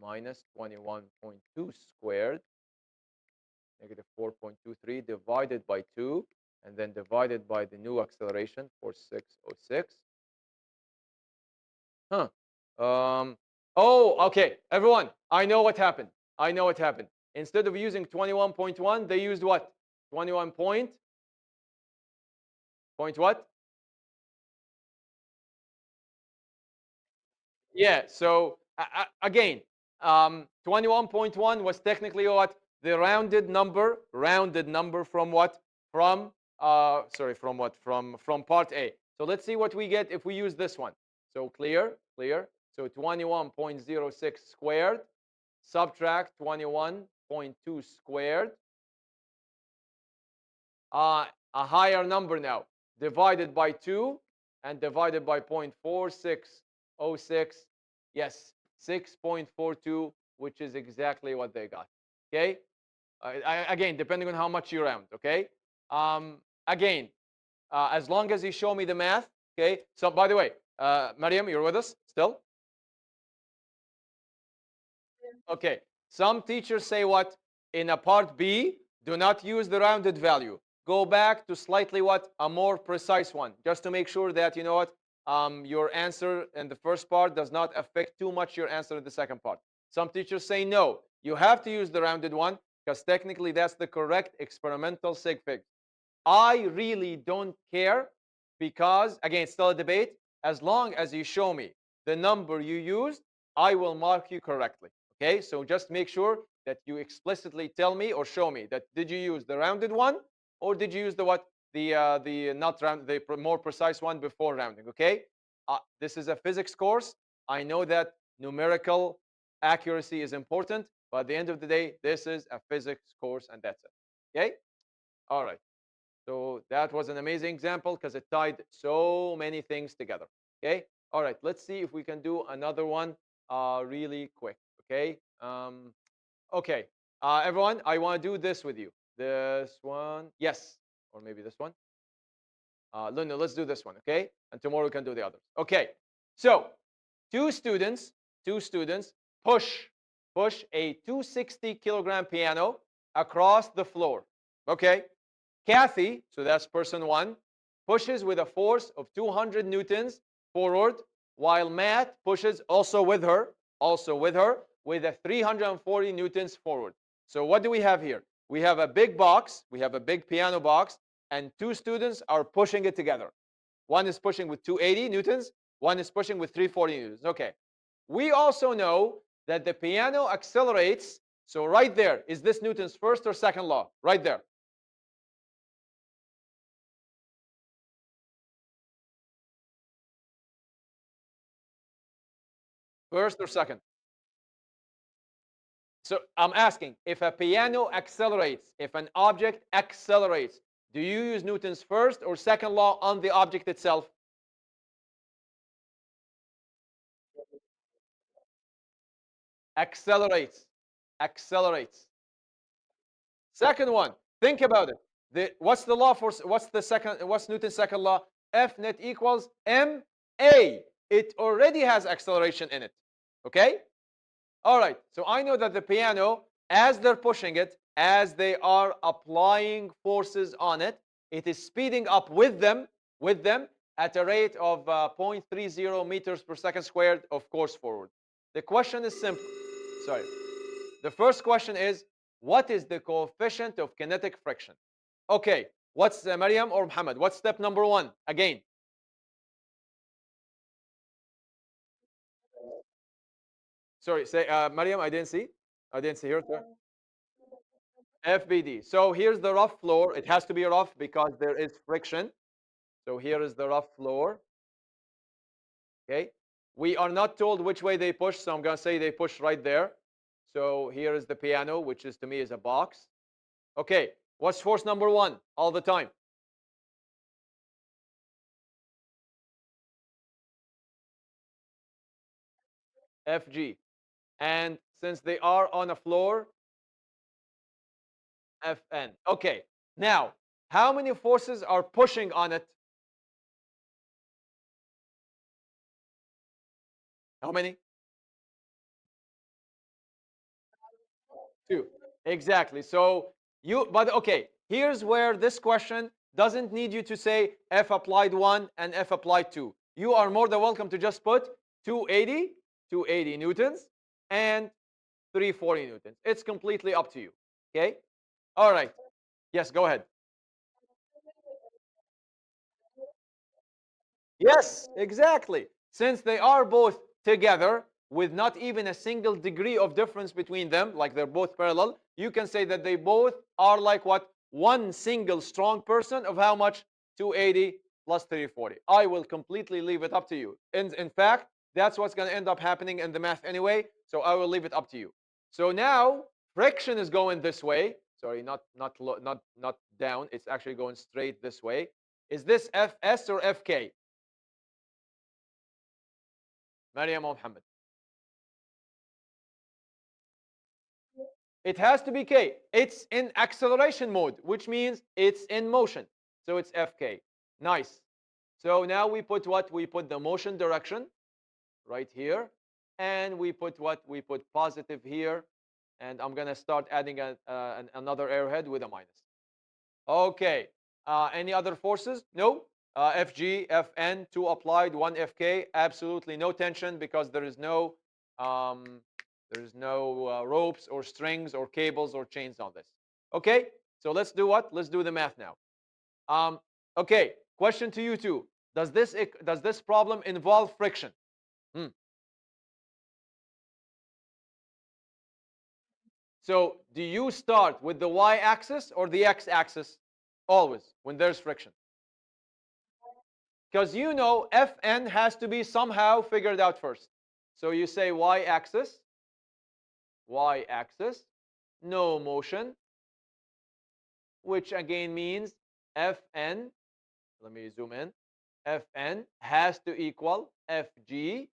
minus 21.2 squared, negative 4.23 divided by 2, and then divided by the new acceleration, 4606. Huh. Oh, okay. Everyone, I know what happened. I know what happened. Instead of using 21.1, they used what? 21 point what? Yeah. So again, 21.1 was technically what? The rounded number from what? From sorry, from what? From part A. So let's see what we get if we use this one. So clear. So 21.06 squared, subtract 21.2 squared, a higher number now, divided by 2 and divided by 0.4606. Yes, 6.42, which is exactly what they got. Okay. Again, depending on how much you round. Okay. Again, as long as you show me the math. Okay. So by the way, Mariam, you're with us still? Okay. Some teachers say what? In a part B, do not use the rounded value. Go back to slightly what? A more precise one, just to make sure that you know what your answer in the first part does not affect too much your answer in the second part. Some teachers say no, you have to use the rounded one because technically that's the correct experimental sig fig. I really don't care because, again, it's still a debate. As long as you show me the number you used, I will mark you correctly. Okay, so just make sure that you explicitly tell me or show me that did you use the rounded one or did you use the what the not round the more precise one before rounding. Okay, this is a physics course. I know that numerical accuracy is important, but at the end of the day, this is a physics course, and that's it. Okay, all right. So that was an amazing example because it tied so many things together. Okay. All right. Let's see if we can do another one really quick. Okay. Okay. Everyone, I want to do this with you. This one. Yes. Or maybe this one. No, let's do this one. Okay. And tomorrow we can do the others. Okay. So two students, two students push push a 260-kilogram piano across the floor. Okay. Kathy, so that's person one, pushes with a force of 200 newtons forward, while Matt pushes also with her, with a 340 newtons forward. So what do we have here? We have a big box, we have a big piano box, and two students are pushing it together. One is pushing with 280 newtons, one is pushing with 340 newtons. Okay. We also know that the piano accelerates. So right there, is this Newton's first or second law? Right there. First or second? So I'm asking, if a piano accelerates, if an object accelerates, do you use Newton's first or second law on the object itself? Accelerates. Accelerates. Second one, think about it. What's the law for what's Newton's second law? F net equals ma. It already has acceleration in it. Okay? All right. So I know that the piano, as they're pushing it, as they are applying forces on it, it is speeding up with them at a rate of 0.30 meters per second squared, of course, forward. The question is simple. Sorry. The first question is, what is the coefficient of kinetic friction? Okay. What's Mariam or Muhammad? What's step number one? Again, sorry. Say, Mariam. I didn't see her. FBD. So here's the rough floor. It has to be rough because there is friction. So here is the rough floor. Okay. We are not told which way they push, so I'm going to say they push right there. So here is the piano, which is to me is a box. Okay. What's force number one all the time? FG. And since they are on a floor, Fn. Okay. Now, how many forces are pushing on it? How many? Two. Exactly. So but okay, here's where this question doesn't need you to say F applied 1 and F applied 2. You are more than welcome to just put 280, 280 newtons and 340 newtons. It's completely up to you. Okay? All right. Yes, go ahead. Yes, exactly. Since they are both together with not even a single degree of difference between them, like they're both parallel, you can say that they both are like what? One single strong person of how much? 280 plus 340. I will completely leave it up to you. In fact, that's what's going to end up happening in the math anyway, so I will leave it up to you. So now friction is going this way. Sorry, not down. It's actually going straight this way. Is this Fs or Fk? Maryam or Muhammad? It has to be K. It's in acceleration mode, which means it's in motion. So it's Fk. Nice. So now we put what? We put the motion direction right here. And we put what? We put positive here. And I'm going to start adding another arrowhead with a minus. Okay. Any other forces? No. Fg, Fn, 2 applied, 1 Fk. Absolutely no tension because um, there is no ropes or strings or cables or chains on this. Okay. So let's do what? Let's do the math now. Um, okay. Question to you two. Does this problem involve friction? Hmm. So do you start with the y-axis or the x-axis? Always when there's friction. Because you know Fn has to be somehow figured out first. So you say y-axis, y-axis, no motion, which again means Fn, let me zoom in, Fn has to equal Fg,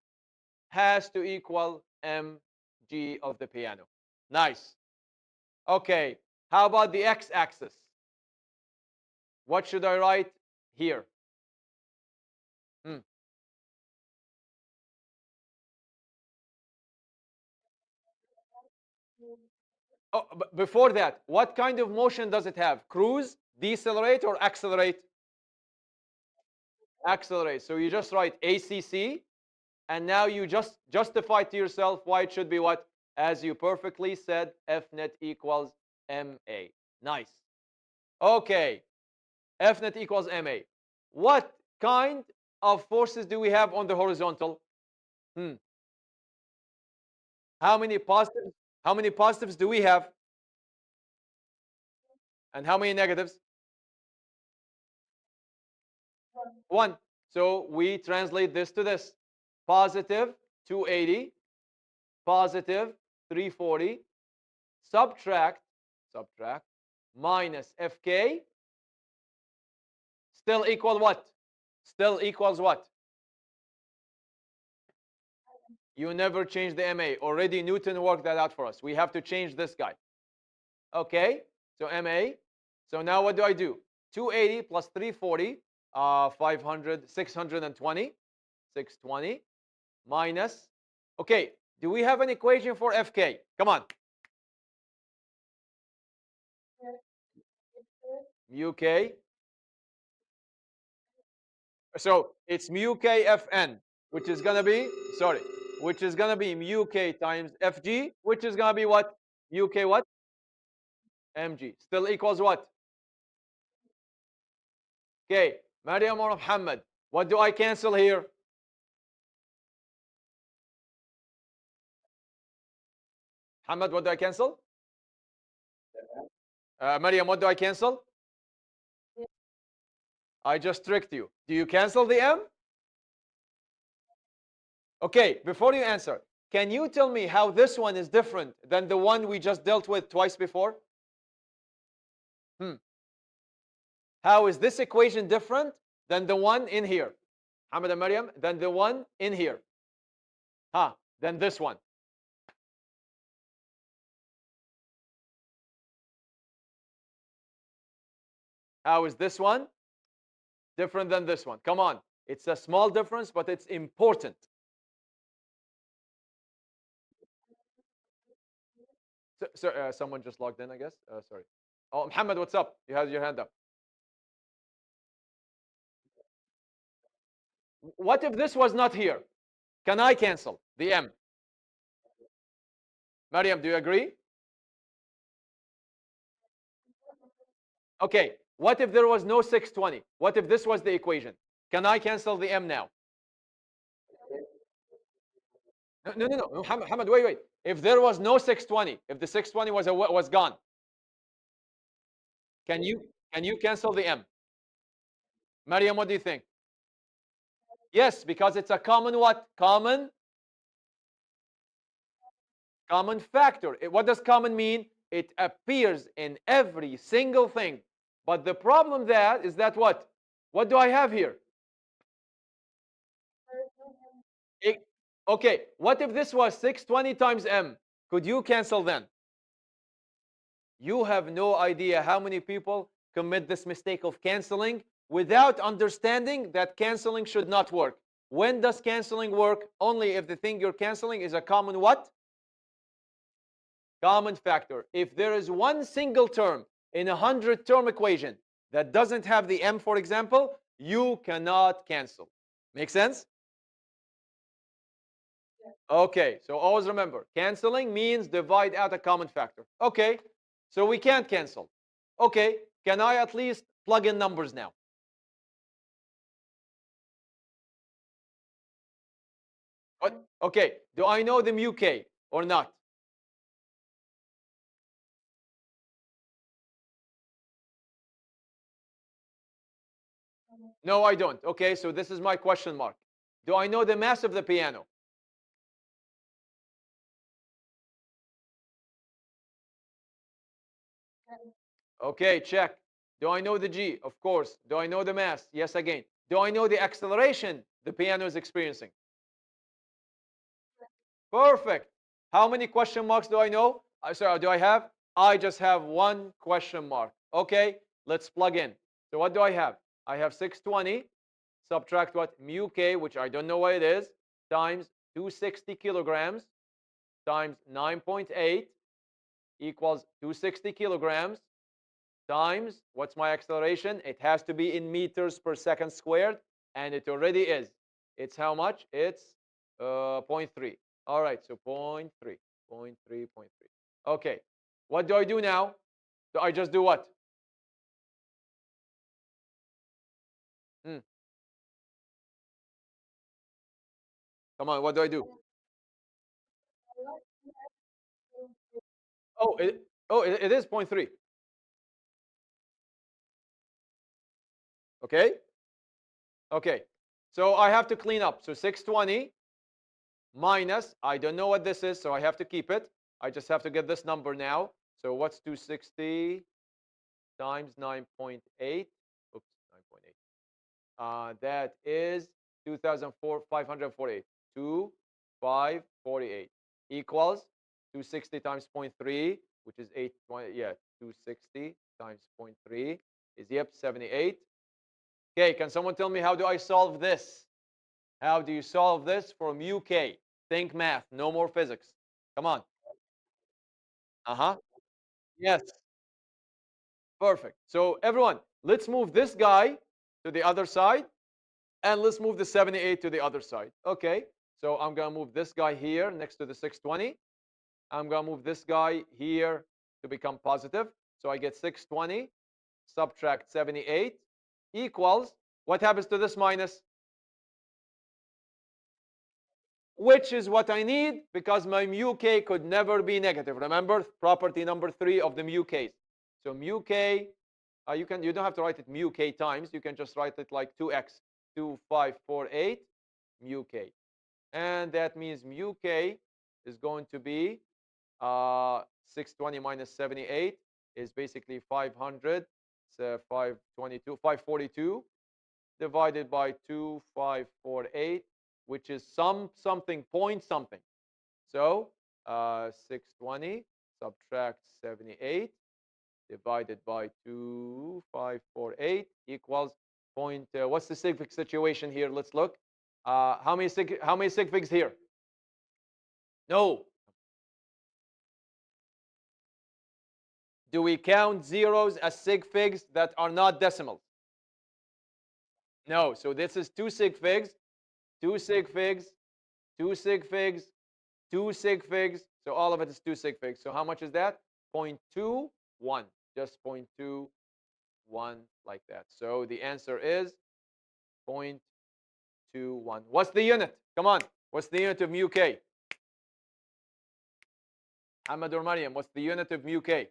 has to equal mg of the piano. Nice. Okay, how about the x-axis? What should I write here? Hmm. Oh, but before that, what kind of motion does it have? Cruise, decelerate, or accelerate? Accelerate. So you just write ACC, and now you just justify to yourself why it should be what? As you perfectly said, F net equals MA. Nice. Okay, F net equals MA. What kind of forces do we have on the horizontal? Hmm. How many positives? How many positives do we have? And how many negatives? One. So we translate this to this. Positive 280, positive 340, subtract, minus Fk, still equal what? Still equals what? You never change the MA. Already Newton worked that out for us. We have to change this guy. Okay, so MA. So now what do I do? 280 plus 340, 500, 620, 620 minus. Okay, do we have an equation for Fk? Come on. Mu K. So it's mu K Fn, which is going to be, sorry, which is going to be mu K times Fg, which is going to be what? Mu K what? Mg. Still equals what? Okay, Maryam or Muhammad, what do I cancel here? Muhammad, what do I cancel? Maryam, what do I cancel? I just tricked you. Do you cancel the M? Okay, before you answer, can you tell me how this one is different than the one we just dealt with twice before? Hmm. How is this equation different than the one in here? Hamad and Maryam, than the one in here. Huh, than this one. How is this one different than this one? Come on. It's a small difference, but it's important. Someone just logged in, I guess. Sorry. Oh, Muhammad, what's up? You have your hand up. What if this was not here? Can I cancel the M? Maryam, do you agree? Okay. What if there was no 620? What if this was the equation? Can I cancel the M now? No, no, no, no. Muhammad, wait. If there was no 620, if the 620 was gone, can you cancel the M? Maryam, what do you think? Yes, because it's a common what? Common factor. What does common mean? It appears in every single thing. But the problem there is that what? What do I have here? It, okay, what if this was 620 times M? Could you cancel then? You have no idea how many people commit this mistake of canceling without understanding that canceling should not work. When does canceling work? Only if the thing you're canceling is a common what? Common factor. If there is one single term in a 100-term equation that doesn't have the m, for example, you cannot cancel. Make sense? Okay, so always remember, canceling means divide out a common factor. Okay, so we can't cancel. Okay, can I at least plug in numbers now? What? Okay, do I know the mu k or not? No, I don't. Okay, so this is my question mark. Do I know the mass of the piano? Okay, check. Do I know the g? Of course. Do I know the mass? Yes, again. Do I know the acceleration the piano is experiencing? Perfect. How many question marks do I know? Sorry, do I have? I just have one question mark. Okay, let's plug in. So what do I have? I have 620, subtract what? Mu k, which I don't know what it is, times 260 kilograms times 9.8 equals 260 kilograms times, what's my acceleration? It has to be in meters per second squared, and it already is. It's how much? It's zero point 0.3. All right, so 0.3, 0.3, 0.3. Okay, what do I do now? Do I just do what? Hmm. Come on, what do I do? It is zero point 0.3. Okay, okay. So I have to clean up. So 620 minus, I don't know what this is, so I have to keep it. I just have to get this number now. So what's 260 times 9.8? Oops, 9.8. That is 2,548. 2,548 equals 260 times zero point 0.3, which is 820. Yeah, 260 times zero point 0.3 is, yep, 78. Okay, can someone tell me how do I solve this? How do you solve this from UK? Think math, no more physics. Come on. Uh-huh. Yes. Perfect. So everyone, let's move this guy to the other side, and let's move the 78 to the other side. Okay. So I'm gonna move this guy here next to the 620. I'm gonna move this guy here to become positive. So I get 620 subtract 78 equals, what happens to this minus? Which is what I need because my mu k could never be negative. Remember property number 3 of the mu k's. So mu k, you don't have to write it mu k times. You can just write it like 2x 2548 mu k, and that means mu k is going to be 620 minus 78 is basically 500. So 522, 542 divided by 2548, which is something point something. So 620 subtract 78 divided by 2548 equals point. What's the sig fig situation here? Let's look. How many sig figs here? No. Do we count zeros as sig figs that are not decimals? No. So this is two sig figs, two sig figs, two sig figs, two sig figs. So all of it is two sig figs. So how much is that? 0.21. Just 0.21 like that. So the answer is 0.21. What's the unit? Come on. What's the unit of mu k? Hamad or Mariam, what's the unit of mu k?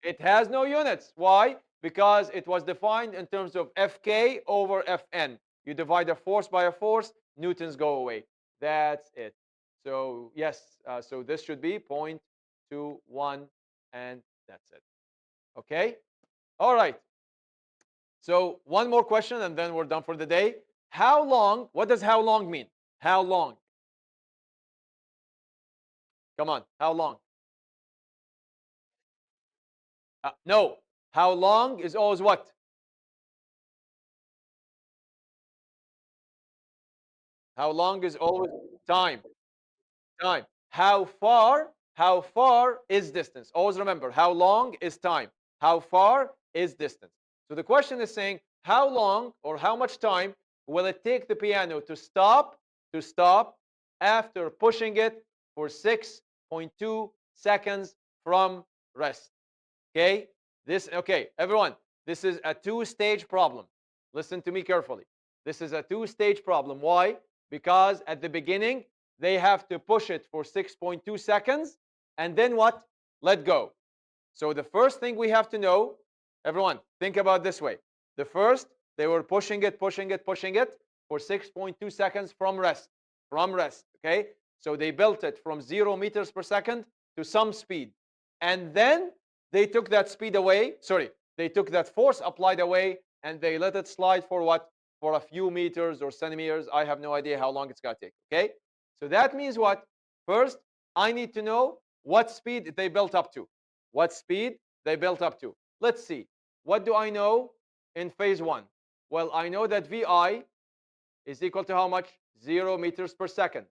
It has no units. Why? Because it was defined in terms of Fk over Fn. You divide a force by a force, newtons go away. That's it. So yes, so this should be 0.21, and that's it. Okay? All right. So one more question, and then we're done for the day. How long? What does how long mean? How long? Come on. How long? No. How long is always what? How long is always time? Time. How far is distance? Always remember, how long is time? How far is distance? So the question is saying how long or how much time will it take the piano to stop after pushing it for 6.2 seconds from rest. Okay? Everyone, this is a two-stage problem. Listen to me carefully. This is a two-stage problem. Why? Because at the beginning, they have to push it for 6.2 seconds and then what? Let go. So the first thing we have to know, everyone, think about this way. The first, they were pushing it, pushing it, pushing it for 6.2 seconds from rest. From rest. Okay? So they built it from 0 meters per second to some speed. And then they took that speed away. Sorry, they took that force applied away and they let it slide for what? For a few meters or centimeters. I have no idea how long it's going to take. Okay? So that means what? First, I need to know what speed they built up to. What speed they built up to. Let's see. What do I know in phase one? Well, I know that Vi is equal to how much? 0 meters per second.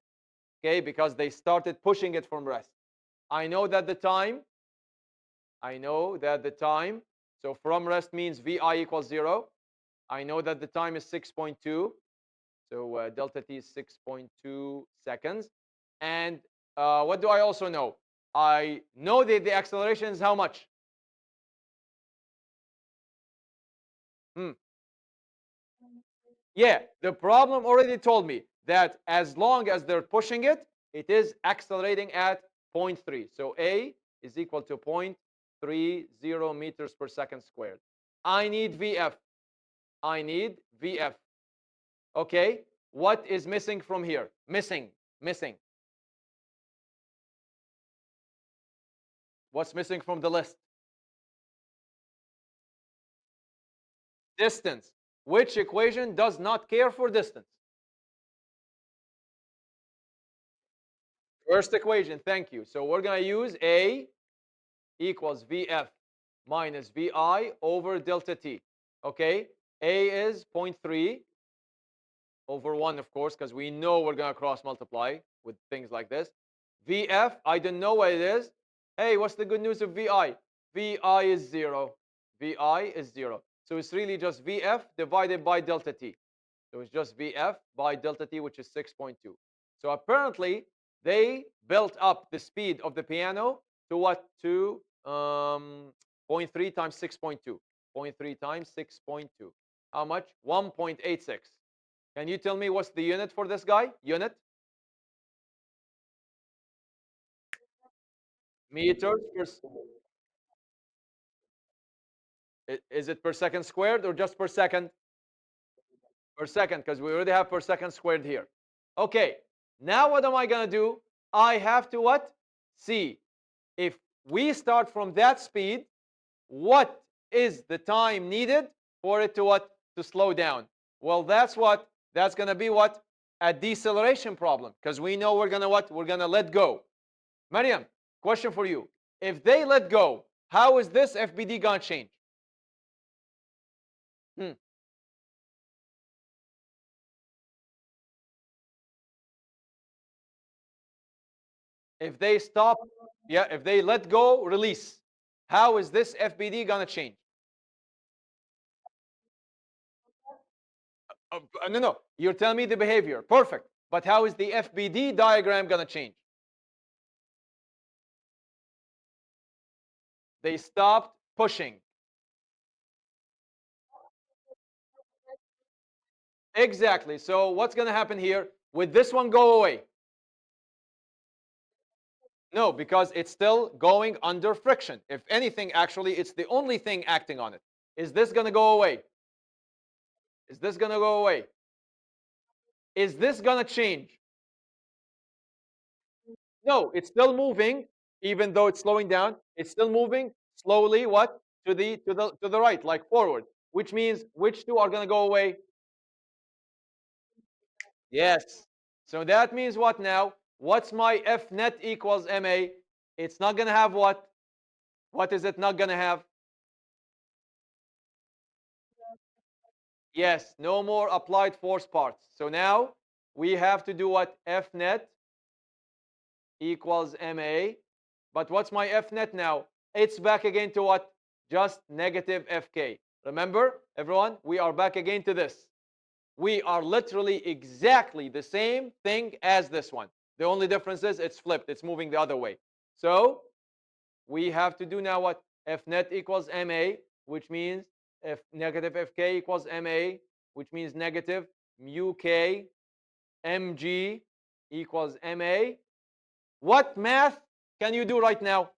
Okay, because they started pushing it from rest. I know that the time, so from rest means Vi equals 0. I know that the time is 6.2. So delta t is 6.2 seconds. And what do I also know? I know that the acceleration is how much? Hmm. Yeah, the problem already told me that as long as they're pushing it, it is accelerating at zero point 0.3. So A is equal to 0.30 meters per second squared. I need VF. I need VF. Okay, what is missing from here? Missing. What's missing from the list? Distance. Which equation does not care for distance? First equation, thank you. So we're going to use A equals Vf minus Vi over delta t. Okay, A is zero point 0.3 over 1, of course, because we know we're going to cross multiply with things like this. Vf, I don't know what it is. Hey, what's the good news of Vi? Vi is 0. Vi is 0. So it's really just Vf divided by delta t. So it's just Vf by delta t, which is 6.2. So apparently, they built up the speed of the piano to what? To zero point 0.3 times 6.2. Zero point 0.3 times 6.2. How much? 1.86. Can you tell me what's the unit for this guy? Unit? Meters per. Is it per second squared or just per second? Per second, because we already have per second squared here. Okay, now what am I going to do? I have to what? See if we start from that speed, what is the time needed for it to what? To slow down. Well, that's what? That's going to be what? A deceleration problem, because we know we're going to what? We're going to let go. Mariam, question for you. If they let go, how is this FBD going to change? Hmm. If they stop, yeah, if they let go, release, how is this FBD going to change? No. You're telling me the behavior. Perfect. But how is the FBD diagram going to change? They stopped pushing. Exactly. So what's going to happen here? Would this one go away? No, because it's still going under friction. If anything, actually, it's the only thing acting on it. Is this going to go away? Is this going to go away? Is this going to change? No, it's still moving, even though it's slowing down. It's still moving slowly. What? To the right, like forward. Which means which two are going to go away? Yes. So that means what now? What's my F net equals MA? It's not going to have what? What is it not going to have? Yes, no more applied force parts. So now we have to do what? F net equals MA. But what's my F net now? It's back again to what? Just negative FK. Remember, everyone, we are back again to this. We are literally exactly the same thing as this one. The only difference is it's flipped. It's moving the other way. So we have to do now what? F net equals MA, which means F negative FK equals MA, which means negative mu K mg equals MA. What math can you do right now?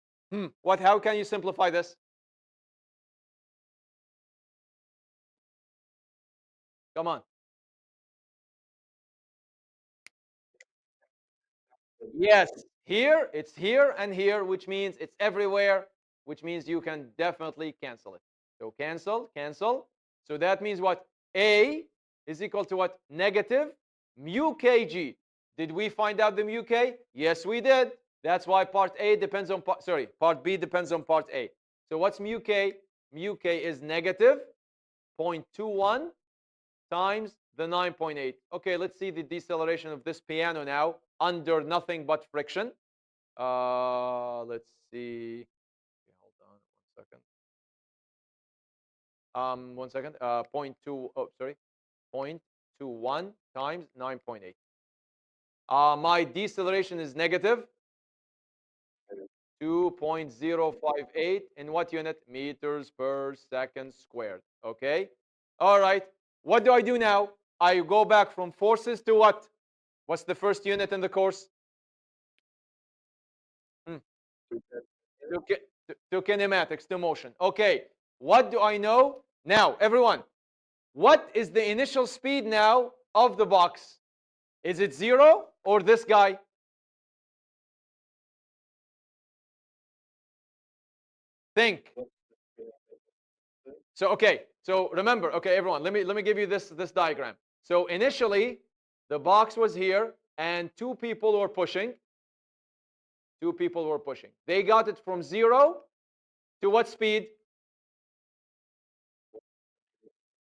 What? How can you simplify this? Come on. Yes, here, it's here and here, which means it's everywhere, which means you can definitely cancel it. So cancel, cancel. So that means what? A is equal to what? Negative mu kg. Did we find out the mu k? Yes, we did. That's why part A depends on part B depends on part A. So what's mu k? Mu k is negative 0.21 times the 9.8. Okay, let's see the deceleration of this piano now under nothing but friction. Let's see. Okay, hold on 1 second. 1 second. Point two. Oh, sorry. 0.21 times 9.8. My deceleration is negative 2.058 in what unit? Meters per second squared. Okay. All right. What do I do now? I go back from forces to what? What's the first unit in the course? Hmm. To kinematics, to motion. Okay. What do I know? Now, everyone, what is the initial speed now of the box? Is it 0 or this guy? Think. So okay. So remember, okay, everyone, let me give you this diagram. So initially, the box was here, and two people were pushing. Two people were pushing. They got it from 0 to what speed?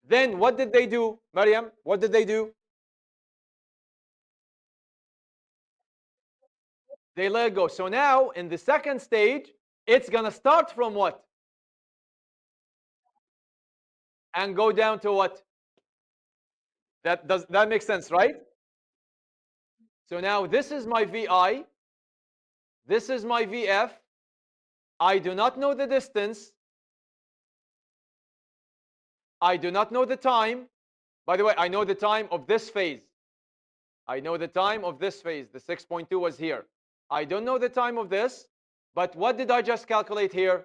Then what did they do, Mariam? What did they do? They let go. So now in the second stage, it's gonna start from what? And go down to what? That make sense, right? So now this is my VI, this is my VF. I do not know the distance. I do not know the time. By the way, I know the time of this phase. I know the time of this phase. The 6.2 was here. I don't know the time of this, but what did I just calculate here?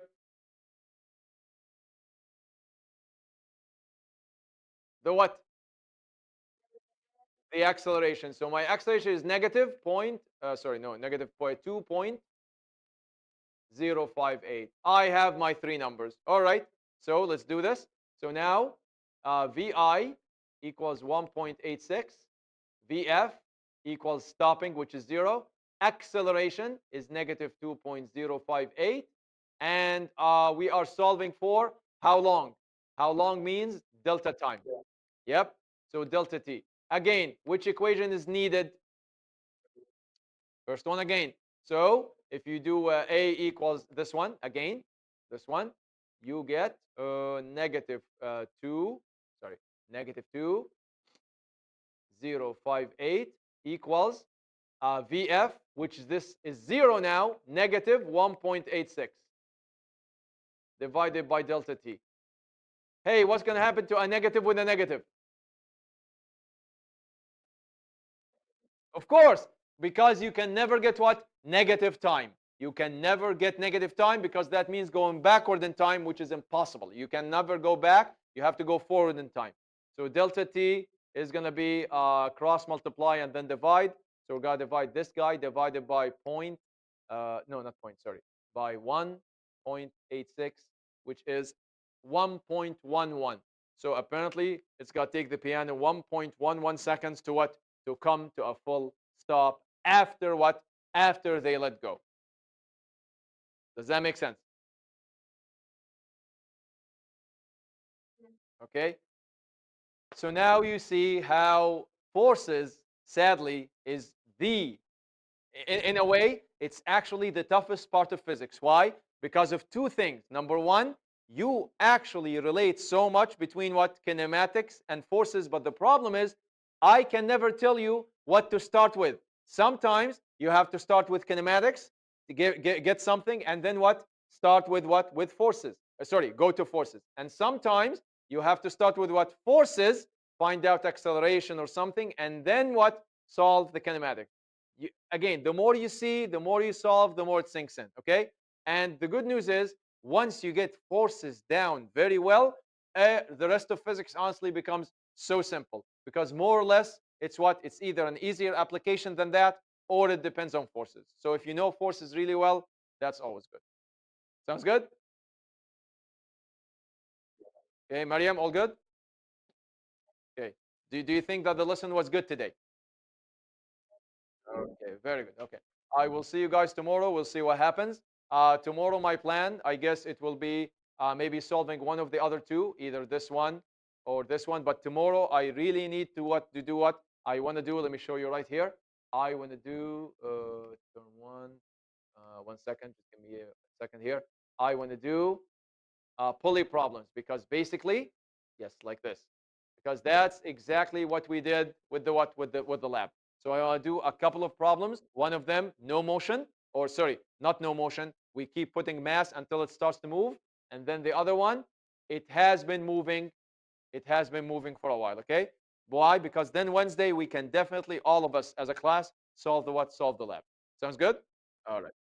The what? The acceleration. So my acceleration is negative point, sorry, no, negative 2.058. I have my three numbers. All right, so let's do this. So now VI equals 1.86. VF equals stopping, which is 0. Acceleration is negative 2.058. And we are solving for how long? How long means delta time. Yep. So delta t. Again, which equation is needed? First one again. So if you do A equals this one again, this one, you get negative 2, sorry, negative 2.058 equals VF, which this is 0 now, negative 1.86 divided by delta t. Hey, what's going to happen to a negative with a negative? Of course, because you can never get what? Negative time. You can never get negative time because that means going backward in time, which is impossible. You can never go back. You have to go forward in time. So delta t is going to be cross multiply and then divide. So we're going to divide this guy divided by point, no, not point, sorry, by 1.86, which is 1.11. So apparently it's going to take the piano 1.11 seconds to what? To come to a full stop after what? After they let go. Does that make sense? Okay. So now you see how forces sadly, is the in a way, it's actually the toughest part of physics. Why? Because of two things. Number one, you actually relate so much between what kinematics and forces, but the problem is, I can never tell you what to start with. Sometimes you have to start with kinematics to get something, and then what? Start with what? With forces. Sorry, go to forces. And sometimes you have to start with what? Forces, find out acceleration or something, and then what? Solve the kinematic. Again, the more you see, the more you solve, the more it sinks in. Okay. And the good news is, once you get forces down very well, the rest of physics honestly becomes so simple because more or less it's what? It's either an easier application than that, or it depends on forces. So if you know forces really well, that's always good. Sounds good? Okay, Mariam, all good? Okay. Do you think that the lesson was good today? Okay, very good. Okay. I will see you guys tomorrow. We'll see what happens. Tomorrow, my plan, I guess it will be maybe solving one of the other two, either this one or this one. But tomorrow, I really need to do what I want to do. Let me show you right here. I want to do turn one. 1 second. Just give me a second here. I want to do pulley problems because basically, yes, like this, because that's exactly what we did with the what with the lab. So I want to do a couple of problems. One of them, no motion, or sorry, not no motion. We keep putting mass until it starts to move, and then the other one, it has been moving. It has been moving for a while. Okay, why? Because then Wednesday we can definitely all of us as a class solve the what, solve the lab. Sounds good. All right.